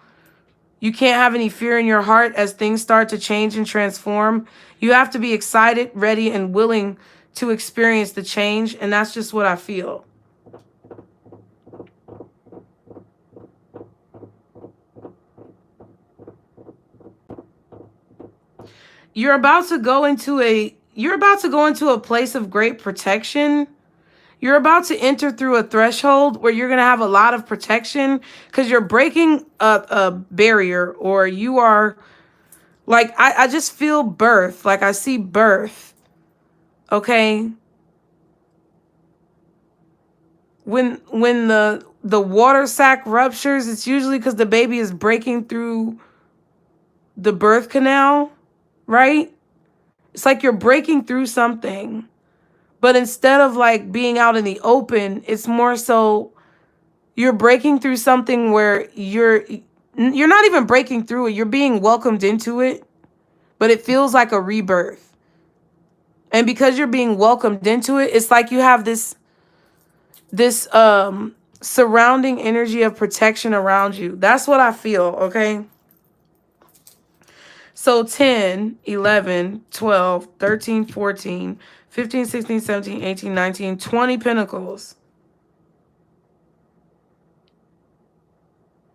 You can't have any fear in your heart as things start to change and transform. You have to be excited, ready, and willing to experience the change. And that's just what I feel. You're about to go into a place of great protection. You're about to enter through a threshold where you're going to have a lot of protection because you're breaking a barrier, or you are like, I just feel birth. Like, I see birth. Okay. When the water sac ruptures, it's usually because the baby is breaking through the birth canal, right? It's like you're breaking through something. But instead of like being out in the open, it's more so you're breaking through something where you're not even breaking through it. You're being welcomed into it, but it feels like a rebirth. And because you're being welcomed into it, it's like you have this surrounding energy of protection around you. That's what I feel, okay? So 10, 11, 12, 13, 14, 15, 16, 17, 18, 19, 20 pentacles,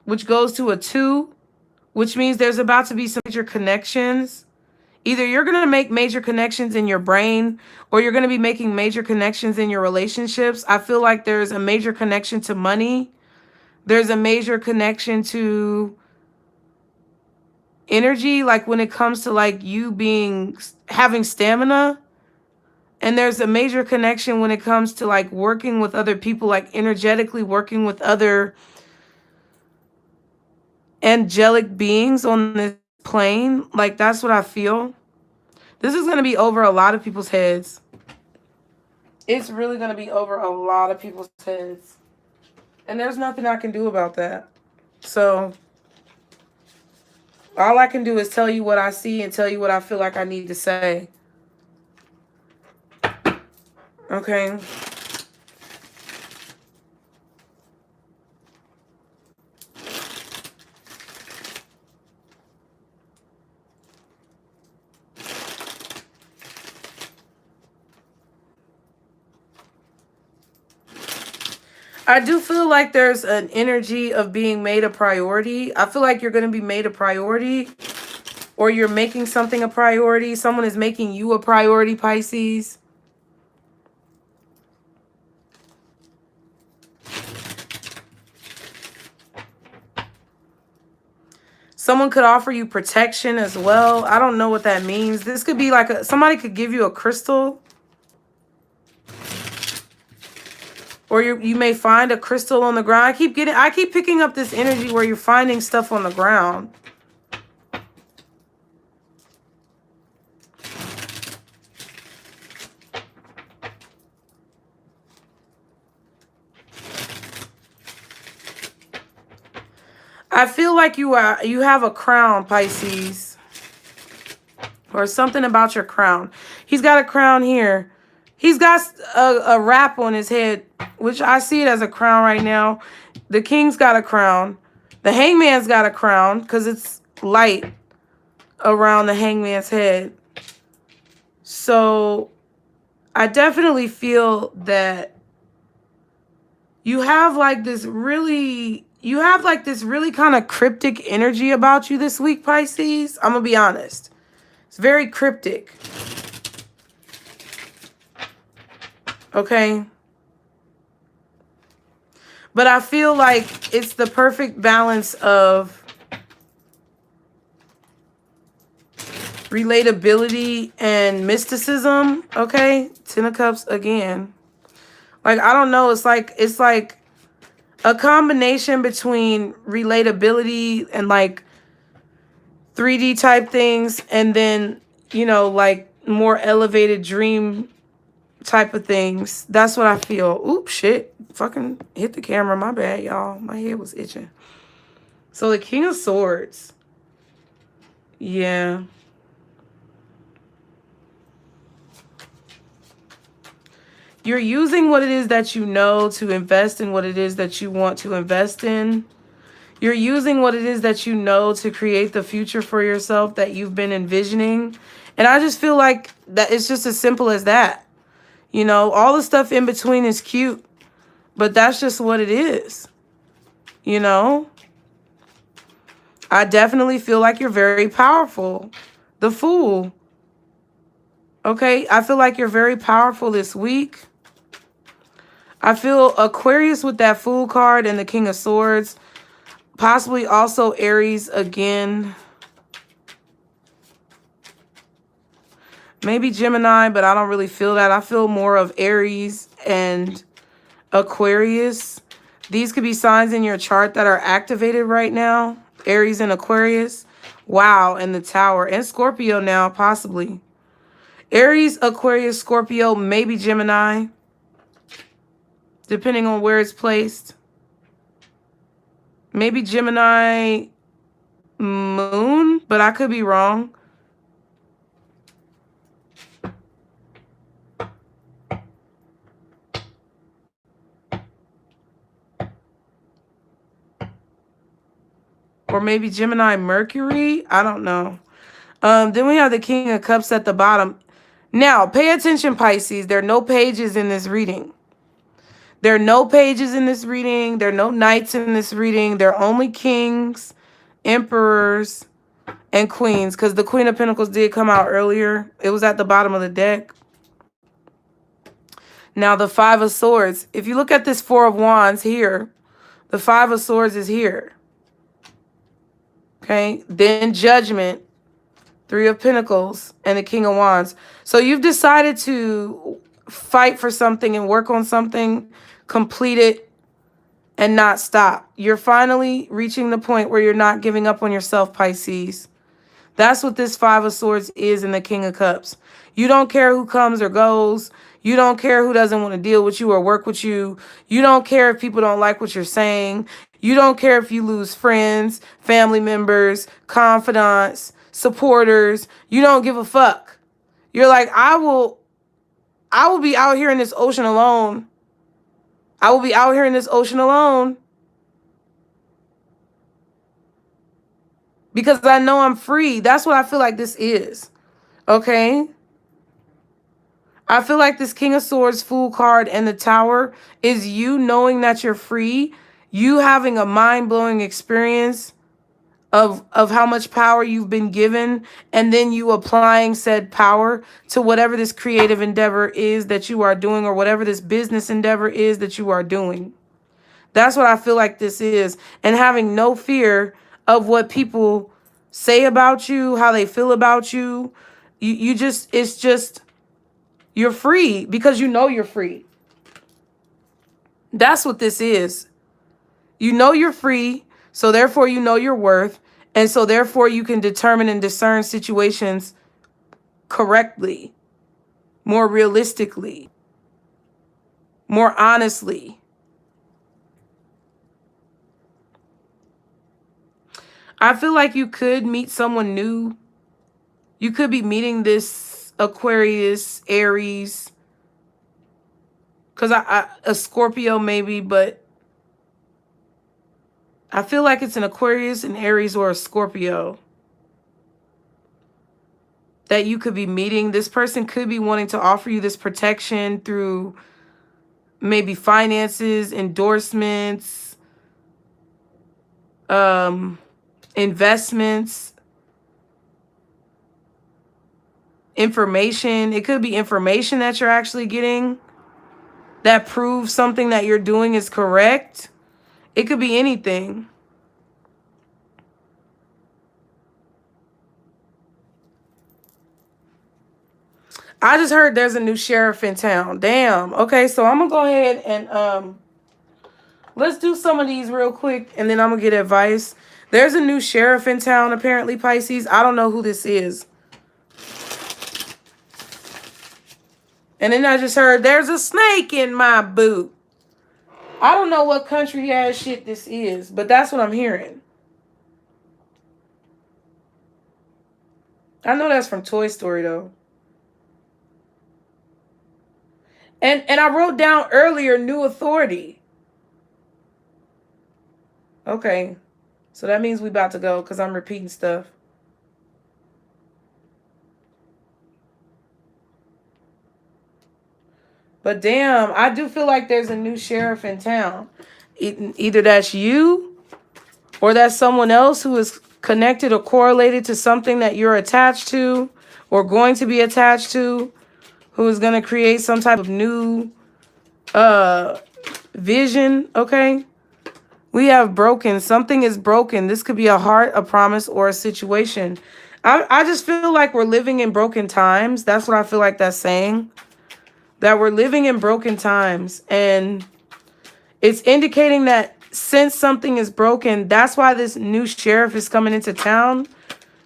which goes to a 2, which means there's about to be some major connections. Either you're going to make major connections in your brain, or you're going to be making major connections in your relationships. I feel like there's a major connection to money. There's a major connection to energy, like when it comes to like you having stamina. And there's a major connection when it comes to like working with other people, like energetically working with other angelic beings on this plane. Like, that's what I feel. This is going to be over a lot of people's heads. It's really going to be over a lot of people's heads. And there's nothing I can do about that. So all I can do is tell you what I see and tell you what I feel like I need to say. Okay. I do feel like there's an energy of being made a priority. I feel like you're going to be made a priority, or you're making something a priority. Someone is making you a priority, Pisces. Someone could offer you protection as well. I don't know what that means. This could be like somebody could give you a crystal. Or you may find a crystal on the ground. I keep picking up this energy where you're finding stuff on the ground. I feel like you have a crown, Pisces. Or something about your crown. He's got a crown here. He's got a wrap on his head, which I see it as a crown right now. The king's got a crown. The hangman's got a crown because it's light. around the hangman's head. So I definitely feel that you have like this really kind of cryptic energy about you this week, Pisces. I'm gonna be honest. It's very cryptic. Okay. But I feel like it's the perfect balance of relatability and mysticism. Okay. Ten of Cups again. Like, I don't know. It's like a combination between relatability and like 3D type things, and then, you know, like more elevated dream type of things. That's what I feel. Oops, shit. Fucking hit the camera. My bad, y'all. My head was itching. So the King of Swords. Yeah. You're using what it is that you know to invest in what it is that you want to invest in. You're using what it is that you know to create the future for yourself that you've been envisioning. And I just feel like that it's just as simple as that. You know, all the stuff in between is cute, but that's just what it is. You know? I definitely feel like you're very powerful. The Fool. Okay? I feel like you're very powerful this week. I feel Aquarius with that Fool card and the King of Swords. Possibly also Aries again. Maybe Gemini, but I don't really feel that. I feel more of Aries and Aquarius. These could be signs in your chart that are activated right now. Aries and Aquarius. Wow, and the Tower. And Scorpio now, possibly. Aries, Aquarius, Scorpio, maybe Gemini. Depending on where it's placed. Maybe Gemini Moon, but I could be wrong. Or maybe Gemini Mercury. I don't know. Then we have the King of Cups at the bottom. Now, pay attention, Pisces. There are no pages in this reading. There are no pages in this reading. There are no knights in this reading. There are only kings, emperors, and queens. Because the Queen of Pentacles did come out earlier. It was at the bottom of the deck. Now, the Five of Swords. If you look at this Four of Wands here, the Five of Swords is here. Okay? Then Judgment, Three of Pentacles, and the King of Wands. So you've decided to fight for something and work on something, complete it, and not stop. You're finally reaching the point where you're not giving up on yourself, Pisces. That's what this Five of Swords is in the King of Cups. You don't care who comes or goes. You don't care who doesn't want to deal with you or work with you. You don't care if people don't like what you're saying. You don't care if you lose friends, family members, confidants, supporters. You don't give a fuck. You're like, I will be out here in this ocean alone. I will be out here in this ocean alone. Because I know I'm free. That's what I feel like this is. Okay? I feel like this King of Swords, Fool card, and the Tower is you knowing that you're free. You having a mind-blowing experience of how much power you've been given, and then you applying said power to whatever this creative endeavor is that you are doing, or whatever this business endeavor is that you are doing. That's what I feel like this is. And having no fear of what people say about you, how they feel about you. It's just, you're free because you know you're free. That's what this is. You know you're free, so therefore you know your worth, and so therefore you can determine and discern situations correctly, more realistically, more honestly. I feel like you could meet someone new. You could be meeting this Aquarius, Aries, because a Scorpio maybe, but I feel like it's an Aquarius, an Aries, or a Scorpio. that you could be meeting. This person could be wanting to offer you this protection through maybe finances, endorsements, investments, information. It could be information that you're actually getting that proves something that you're doing is correct. It could be anything. I just heard there's a new sheriff in town. Damn. Okay, so I'm gonna go ahead and let's do some of these real quick, and then I'm gonna get advice. There's a new sheriff in town, apparently, Pisces. I don't know who this is. And then I just heard there's a snake in my boot. I don't know what country ass shit this is, but that's what I'm hearing. I know that's from Toy Story though. And I wrote down earlier new authority. Okay. So that means we about to go because I'm repeating stuff. But damn, I do feel like there's a new sheriff in town. Either that's you or that's someone else who is connected or correlated to something that you're attached to or going to be attached to, who is going to create some type of new vision, okay? We have broken. Something is broken. This could be a heart, a promise, or a situation. I just feel like we're living in broken times. That's what I feel like that's saying. That we're living in broken times. And it's indicating that since something is broken, that's why this new sheriff is coming into town.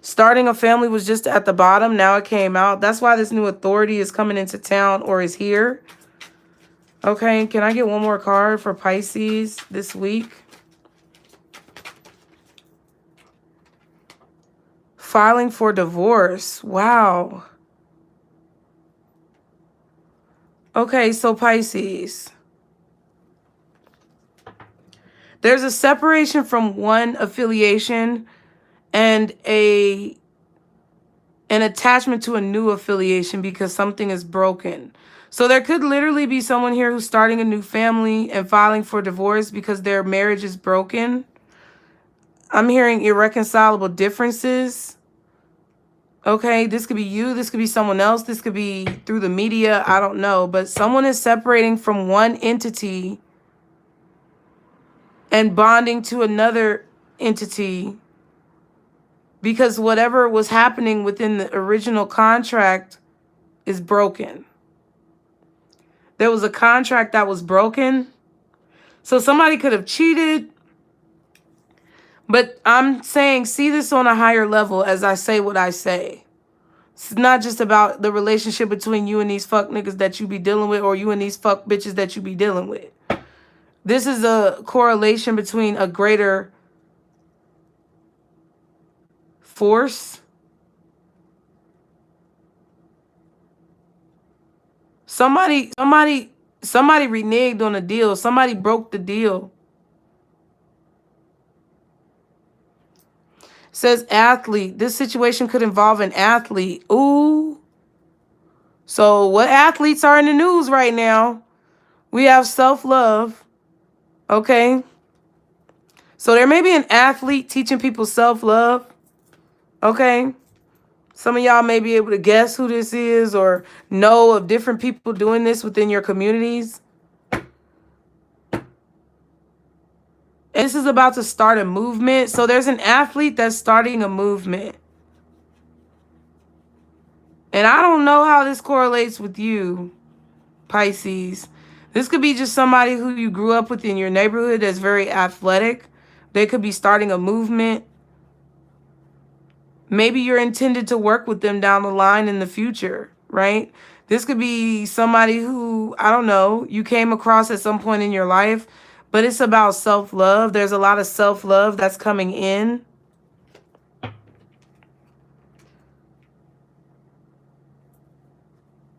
Starting a family was just at the bottom. Now it came out. That's why this new authority is coming into town or is here. Okay, can I get one more card for Pisces this week? Filing for divorce. Wow. Okay, so Pisces. There's a separation from one affiliation and an attachment to a new affiliation because something is broken. So there could literally be someone here who's starting a new family and filing for divorce because their marriage is broken. I'm hearing irreconcilable differences. Okay, this could be you. This could be someone else. This could be through the media. I don't know. But someone is separating from one entity and bonding to another entity because whatever was happening within the original contract is broken. There was a contract that was broken. So somebody could have cheated. But I'm saying, see this on a higher level as I say what I say. It's not just about the relationship between you and these fuck niggas that you be dealing with or you and these fuck bitches that you be dealing with. This is a correlation between a greater force. Somebody reneged on a deal. Somebody broke the deal. Says athlete. This situation could involve an athlete. Ooh. So what athletes are in the news right now? We have self-love. Okay. So there may be an athlete teaching people self-love. Okay. Some of y'all may be able to guess who this is or know of different people doing this within your communities. And this is about to start a movement. So there's an athlete that's starting a movement. And I don't know how this correlates with you, Pisces. This could be just somebody who you grew up with in your neighborhood that's very athletic. They could be starting a movement. Maybe you're intended to work with them down the line in the future, right? This could be somebody who, I don't know, you came across at some point in your life, but it's about self-love. There's a lot of self-love that's coming in.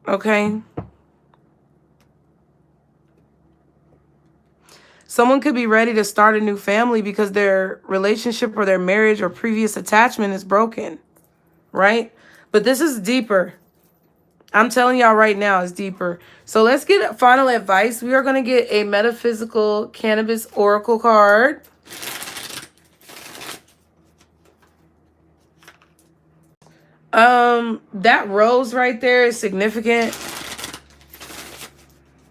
Okay. Someone could be ready to start a new family because their relationship or their marriage or previous attachment is broken, right? But this is deeper. I'm telling y'all right now, it's deeper. So let's get final advice. We are going to get a metaphysical cannabis oracle card. That rose right there is significant.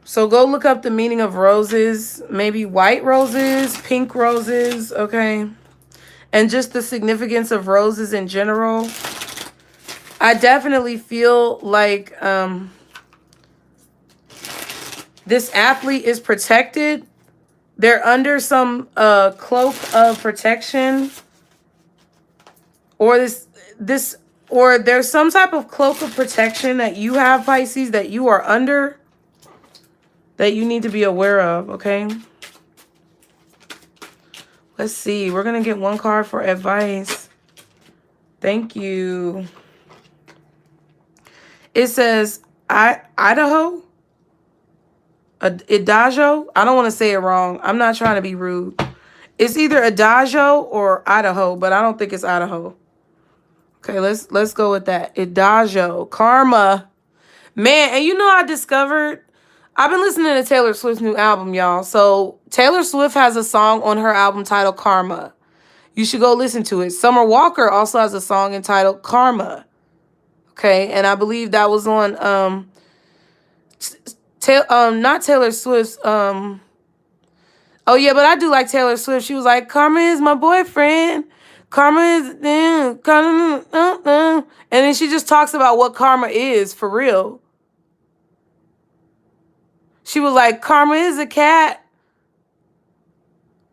So go look up the meaning of roses, maybe white roses, pink roses, okay? And just the significance of roses in general. I definitely feel like this athlete is protected. They're under some cloak of protection. Or or there's some type of cloak of protection that you have, Pisces, that you are under, that you need to be aware of, okay? Let's see. We're going to get one card for advice. Thank you. It says, Idaho? Adagio? I don't want to say it wrong. I'm not trying to be rude. It's either Adagio or Idaho, but I don't think it's Idaho. Okay, let's go with that. Adagio. Karma. Man, and you know I discovered... I've been listening to Taylor Swift's new album, y'all. So Taylor Swift has a song on her album titled Karma. You should go listen to it. Summer Walker also has a song entitled Karma. Okay, and I believe that was on not Taylor Swift's oh yeah, but I do like Taylor Swift. She was like, Karma is my boyfriend. Karma is karma, and then she just talks about what karma is for real. She was like, karma is a cat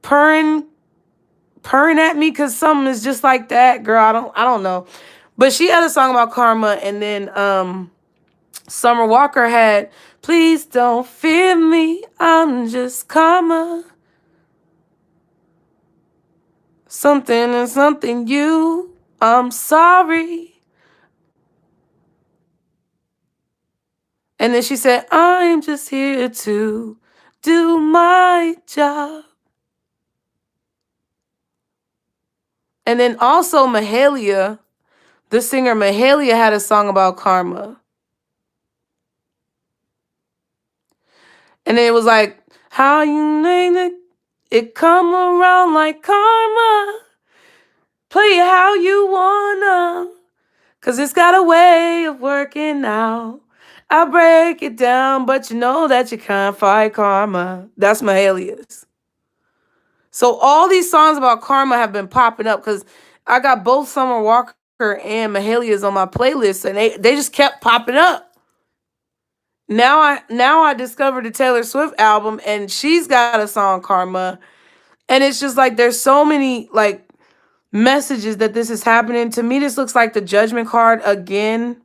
purring at me because something is just like that, girl. I don't know. But she had a song about karma, and then Summer Walker had Please Don't Fear Me, I'm Just Karma. Something and something you, I'm sorry. And then she said, I'm just here to do my job. And then also Mahalia, the singer Mahalia, had a song about karma. And then it was like, how you name it come around like karma. Play it how you wanna, 'cause it's got a way of working out. I break it down, but you know that you can't fight karma. That's Mahalia's. So all these songs about karma have been popping up because I got both Summer Walker and Mahalia's on my playlist, and they just kept popping up. Now I discovered the Taylor Swift album, and she's got a song Karma, and it's just like there's so many like messages that this is happening. To me, this looks like the Judgment card again.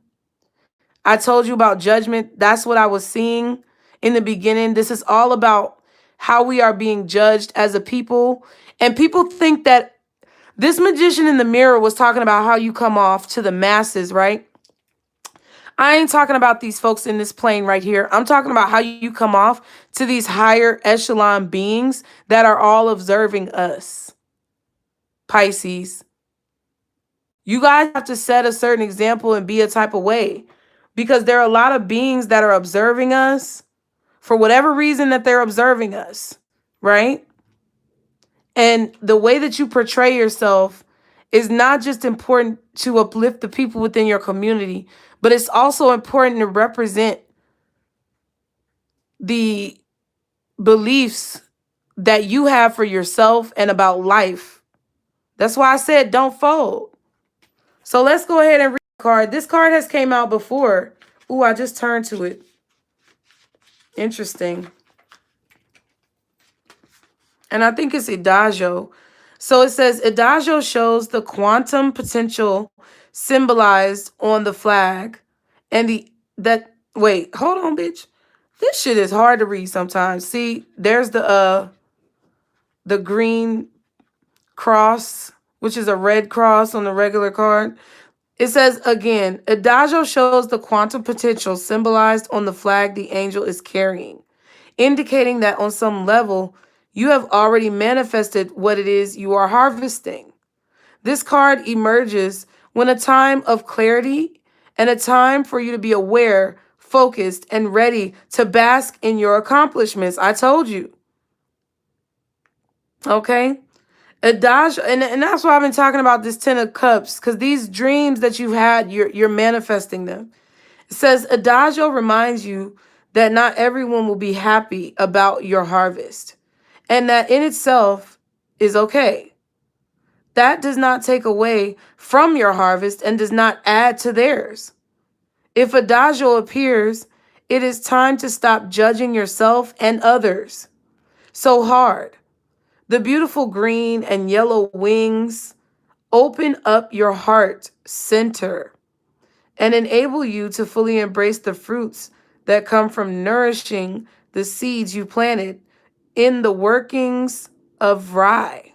I told you about judgment. That's what I was seeing in the beginning. This is all about how we are being judged as a people. And people think that this magician in the mirror was talking about how you come off to the masses, right? I ain't talking about these folks in this plane right here. I'm talking about how you come off to these higher echelon beings that are all observing us. Pisces. You guys have to set a certain example and be a type of way, because there are a lot of beings that are observing us for whatever reason that they're observing us, right? And the way that you portray yourself is not just important to uplift the people within your community, but it's also important to represent the beliefs that you have for yourself and about life. That's why I said don't fold. So let's go ahead and read the card. This card has came out before. Ooh, I just turned to it. Interesting. And I think it's Adagio. So it says Adagio shows the quantum potential symbolized on the flag. And wait, hold on, bitch. This shit is hard to read sometimes. See, there's the green cross, which is a red cross on the regular card. It says again, Adagio shows the quantum potential symbolized on the flag the angel is carrying, indicating that on some level, you have already manifested what it is you are harvesting. This card emerges when a time of clarity and a time for you to be aware, focused, and ready to bask in your accomplishments. I told you. Okay? Adagio, and that's why I've been talking about this Ten of Cups, because these dreams that you've had, you're manifesting them. It says Adagio reminds you that not everyone will be happy about your harvest, and that in itself is okay. That does not take away from your harvest and does not add to theirs. If Adagio appears, it is time to stop judging yourself and others so hard. The beautiful green and yellow wings open up your heart center and enable you to fully embrace the fruits that come from nourishing the seeds you planted in the workings of rye.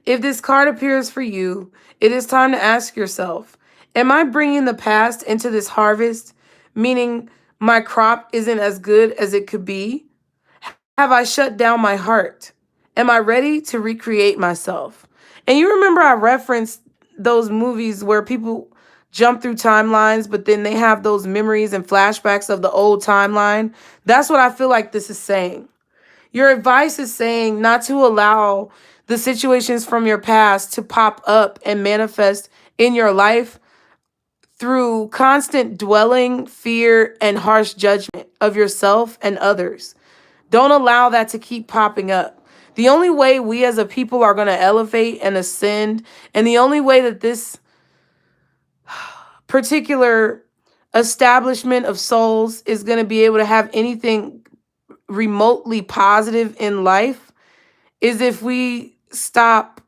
If this card appears for you, it is time to ask yourself, am I bringing the past into this harvest, meaning my crop isn't as good as it could be? Have I shut down my heart? Am I ready to recreate myself? And you remember I referenced those movies where people jump through timelines, but then they have those memories and flashbacks of the old timeline. That's what I feel like this is saying. Your advice is saying not to allow the situations from your past to pop up and manifest in your life through constant dwelling, fear, and harsh judgment of yourself and others. Don't allow that to keep popping up. The only way we as a people are going to elevate and ascend, and the only way that this particular establishment of souls is going to be able to have anything remotely positive in life is if we stop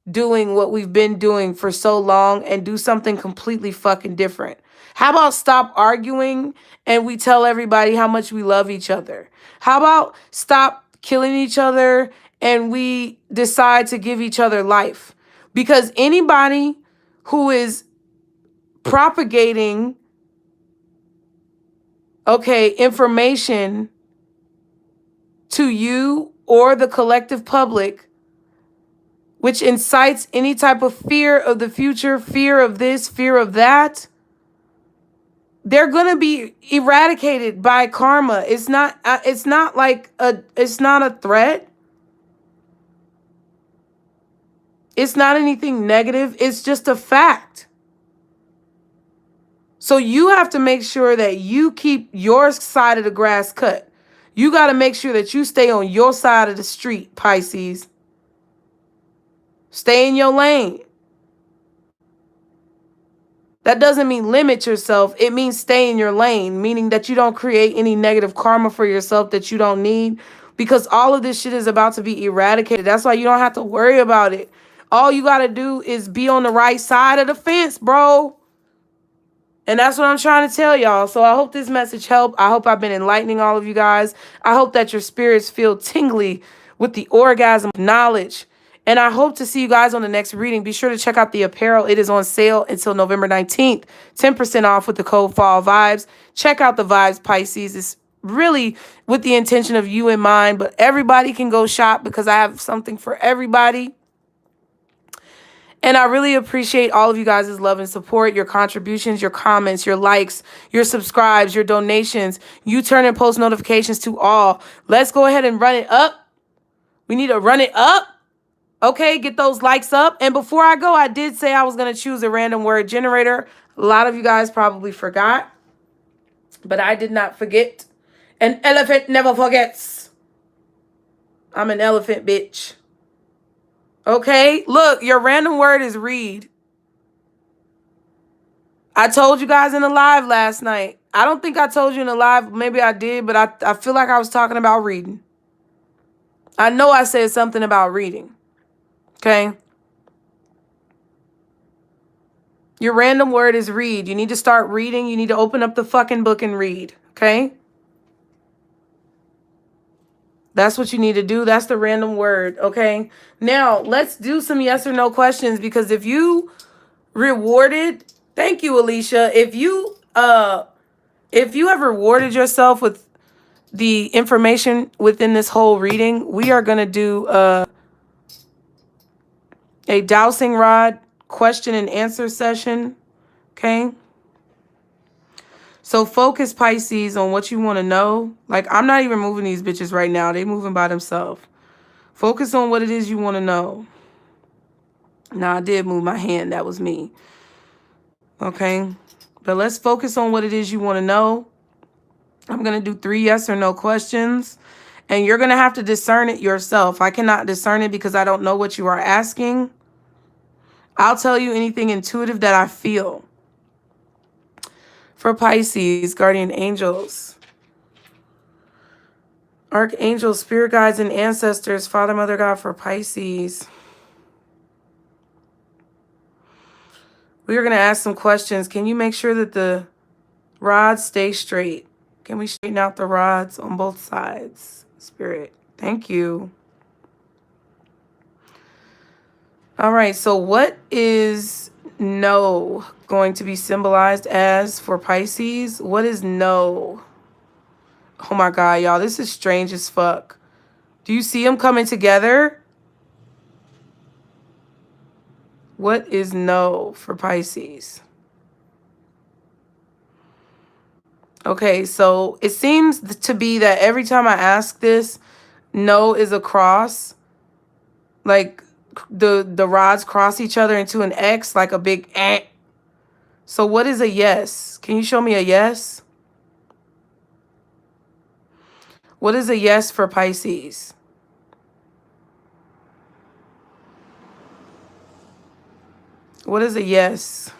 doing what we've been doing for so long and do something completely fucking different. How about stop arguing and we tell everybody how much we love each other? How about stop killing each other and we decide to give each other life? Because anybody who is propagating, information to you or the collective public, which incites any type of fear of the future, fear of this, fear of that, they're going to be eradicated by karma. It's not it's not a threat. It's not anything negative. It's just a fact. So you have to make sure that you keep your side of the grass cut. You got to make sure that you stay on your side of the street, Pisces. Stay in your lane. That doesn't mean limit yourself. It means stay in your lane, meaning that you don't create any negative karma for yourself that you don't need, because all of this shit is about to be eradicated. That's why you don't have to worry about it. All you got to do is be on the right side of the fence, bro. And that's what I'm trying to tell y'all. So I hope this message helped. I hope I've been enlightening all of you guys. I hope that your spirits feel tingly with the orgasm of knowledge. And I hope to see you guys on the next reading. Be sure to check out the apparel. It is on sale until November 19th. 10% off with the code Fall Vibes. Check out the Vibes, Pisces. It's really with the intention of you in mind. But everybody can go shop because I have something for everybody. And I really appreciate all of you guys' love and support, your contributions, your comments, your likes, your subscribes, your donations. You turn and post notifications to all. Let's go ahead and run it up. We need to run it up. Okay, get those likes up. And before I go, I did say I was going to choose a random word generator. A lot of you guys probably forgot, but I did not forget. An elephant never forgets. I'm an elephant, bitch. Okay, look, your random word is read. I told you guys in the live last night. I don't think I told you in the live. Maybe I did, but I feel like I was talking about reading. I know I said something about reading. Okay. Your random word is read. You need to start reading. You need to open up the fucking book and read. Okay. That's what you need to do. That's the random word. Okay. Now let's do some yes or no questions, because if you rewarded, thank you, Alicia. If you have rewarded yourself with the information within this whole reading, we are going to do a dowsing rod question and answer session Okay? So focus, Pisces, on what you want to know. Like, I'm not even moving these bitches right now. They moving by themselves. Focus on what it is you want to know. Now, I did move my hand. That was me. Okay? But let's focus on what it is you want to know. I'm going to do 3 yes or no questions. And you're going to have to discern it yourself. I cannot discern it because I don't know what you are asking. I'll tell you anything intuitive that I feel. For Pisces, guardian angels, archangels, spirit guides, and ancestors, Father, Mother, God, for Pisces. We are going to ask some questions. Can you make sure that the rods stay straight? Can we straighten out the rods on both sides? Spirit, thank you. All right, so what is no going to be symbolized as for Pisces? What is no? Oh my God, y'all, this is strange as fuck. Do you see them coming together? What is no for Pisces? Okay, so it seems to be that every time I ask this, no is a cross. Like the rods cross each other into an X, like a big eh. So what is a yes? Can you show me a yes? What is a yes for Pisces? What is a yes?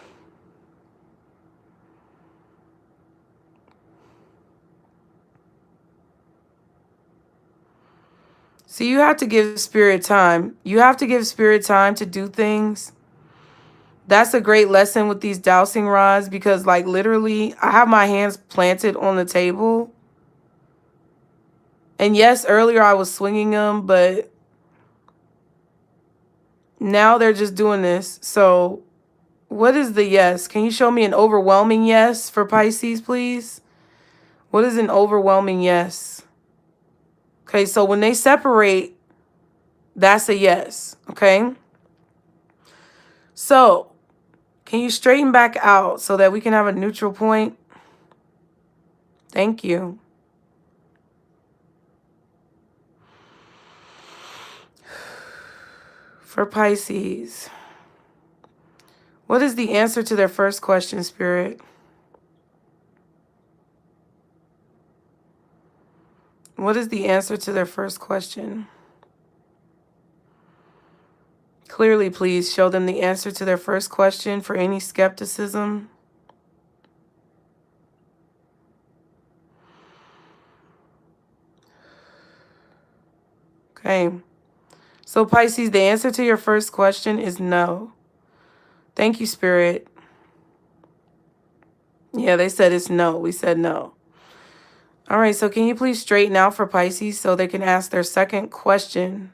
See, you have to give spirit time. You have to give spirit time to do things. That's a great lesson with these dowsing rods because, like, literally, I have my hands planted on the table. And yes, earlier I was swinging them, but now they're just doing this. So what is the yes? Can you show me an overwhelming yes for Pisces, please? What is an overwhelming yes? Okay, so when they separate, that's a yes, okay? So can you straighten back out so that we can have a neutral point? Thank you. For Pisces, what is the answer to their first question, Spirit? What is the answer to their first question? Clearly, please show them the answer to their first question for any skepticism. Okay. So Pisces, the answer to your first question is no. Thank you, Spirit. Yeah, they said it's no. We said no. All right, so can you please straighten out for Pisces so they can ask their second question?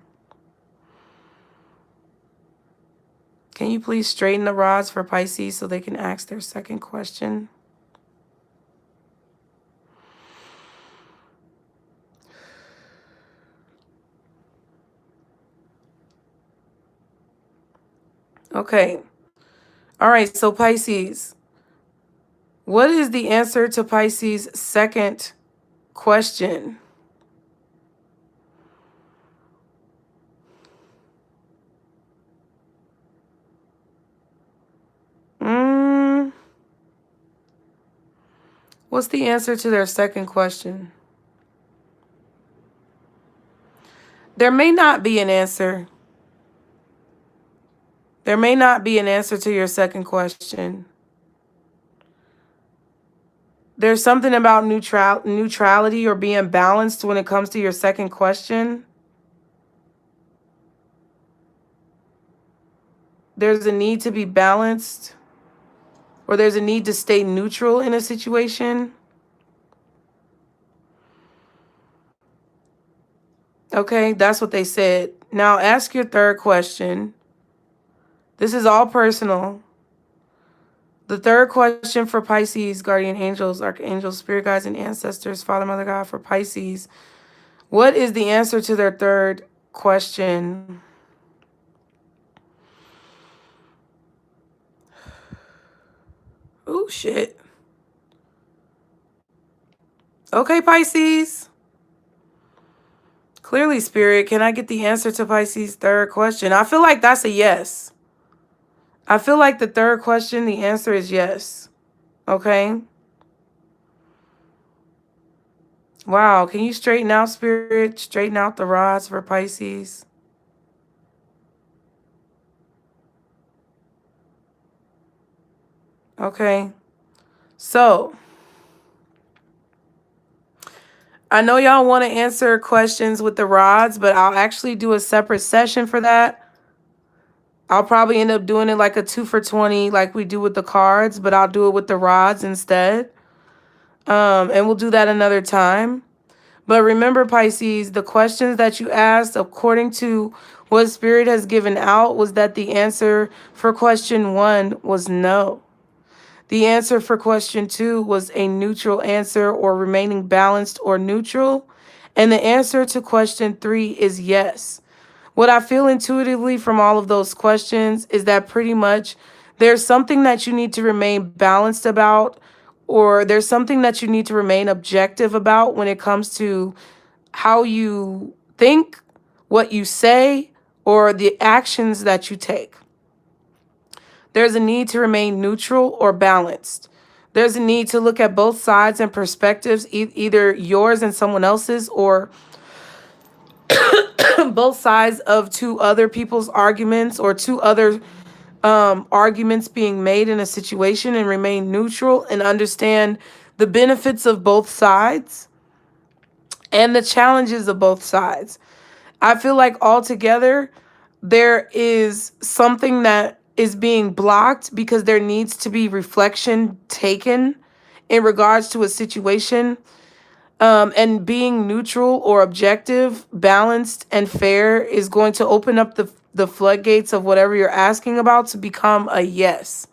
Can you please straighten the rods for Pisces so they can ask their second question? Okay. All right, so Pisces, what is the answer to Pisces' second question? What's the answer to their second question? There may not be an answer. There may not be an answer to your second question. There's something about neutrality or being balanced when it comes to your second question. There's a need to be balanced, or there's a need to stay neutral in a situation. Okay, that's what they said. Now ask your third question. This is all personal. The third question for Pisces, guardian angels, archangels, spirit guides, and ancestors, Father, Mother, God, for Pisces. What is the answer to their third question? Oh, shit. Okay, Pisces. Clearly, Spirit, can I get the answer to Pisces' third question? I feel like that's a yes. I feel like the third question, the answer is yes. Okay? Wow, can you straighten out, Spirit? Straighten out the rods for Pisces? Okay. So, I know y'all want to answer questions with the rods, but I'll actually do a separate session for that. I'll probably end up doing it like a 2 for 20 like we do with the cards, but I'll do it with the rods instead. And we'll do that another time. But remember, Pisces, the questions that you asked, according to what Spirit has given out, was that the answer for question 1 was no. The answer for question 2 was a neutral answer, or remaining balanced or neutral. And the answer to question 3 is yes. What I feel intuitively from all of those questions is that pretty much there's something that you need to remain balanced about, or there's something that you need to remain objective about when it comes to how you think, what you say, or the actions that you take. There's a need to remain neutral or balanced. There's a need to look at both sides and perspectives, either yours and someone else's, or both sides of two other people's arguments, or two other arguments being made in a situation, and remain neutral and understand the benefits of both sides and the challenges of both sides. I feel like altogether there is something that is being blocked because there needs to be reflection taken in regards to a situation. And being neutral or objective, balanced, and fair is going to open up the floodgates of whatever you're asking about to become a yes.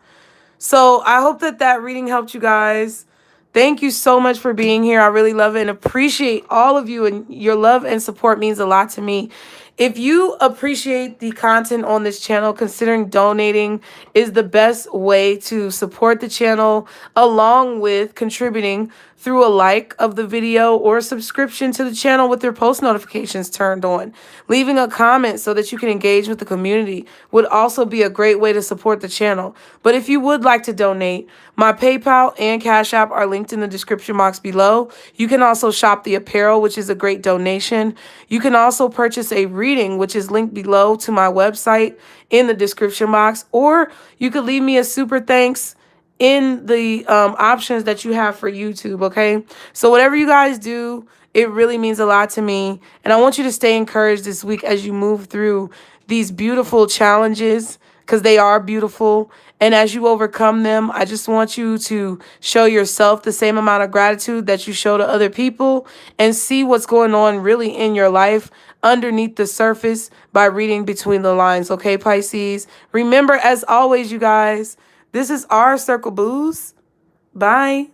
So I hope that that reading helped you guys. Thank you so much for being here. I really love it and appreciate all of you, and your love and support means a lot to me. If you appreciate the content on this channel, considering donating is the best way to support the channel, along with contributing through a like of the video or subscription to the channel with your post notifications turned on. Leaving a comment so that you can engage with the community would also be a great way to support the channel. But if you would like to donate, my PayPal and Cash App are linked in the description box below. You can also shop the apparel, which is a great donation. You can also purchase a reading, which is linked below to my website in the description box. Or you could leave me a super thanks in the options that you have for YouTube, okay? So whatever you guys do, it really means a lot to me. And I want you to stay encouraged this week as you move through these beautiful challenges, because they are beautiful. And as you overcome them, I just want you to show yourself the same amount of gratitude that you show to other people, and see what's going on really in your life underneath the surface by reading between the lines, okay, Pisces? Remember, as always, you guys, this is our Circle Booze. Bye.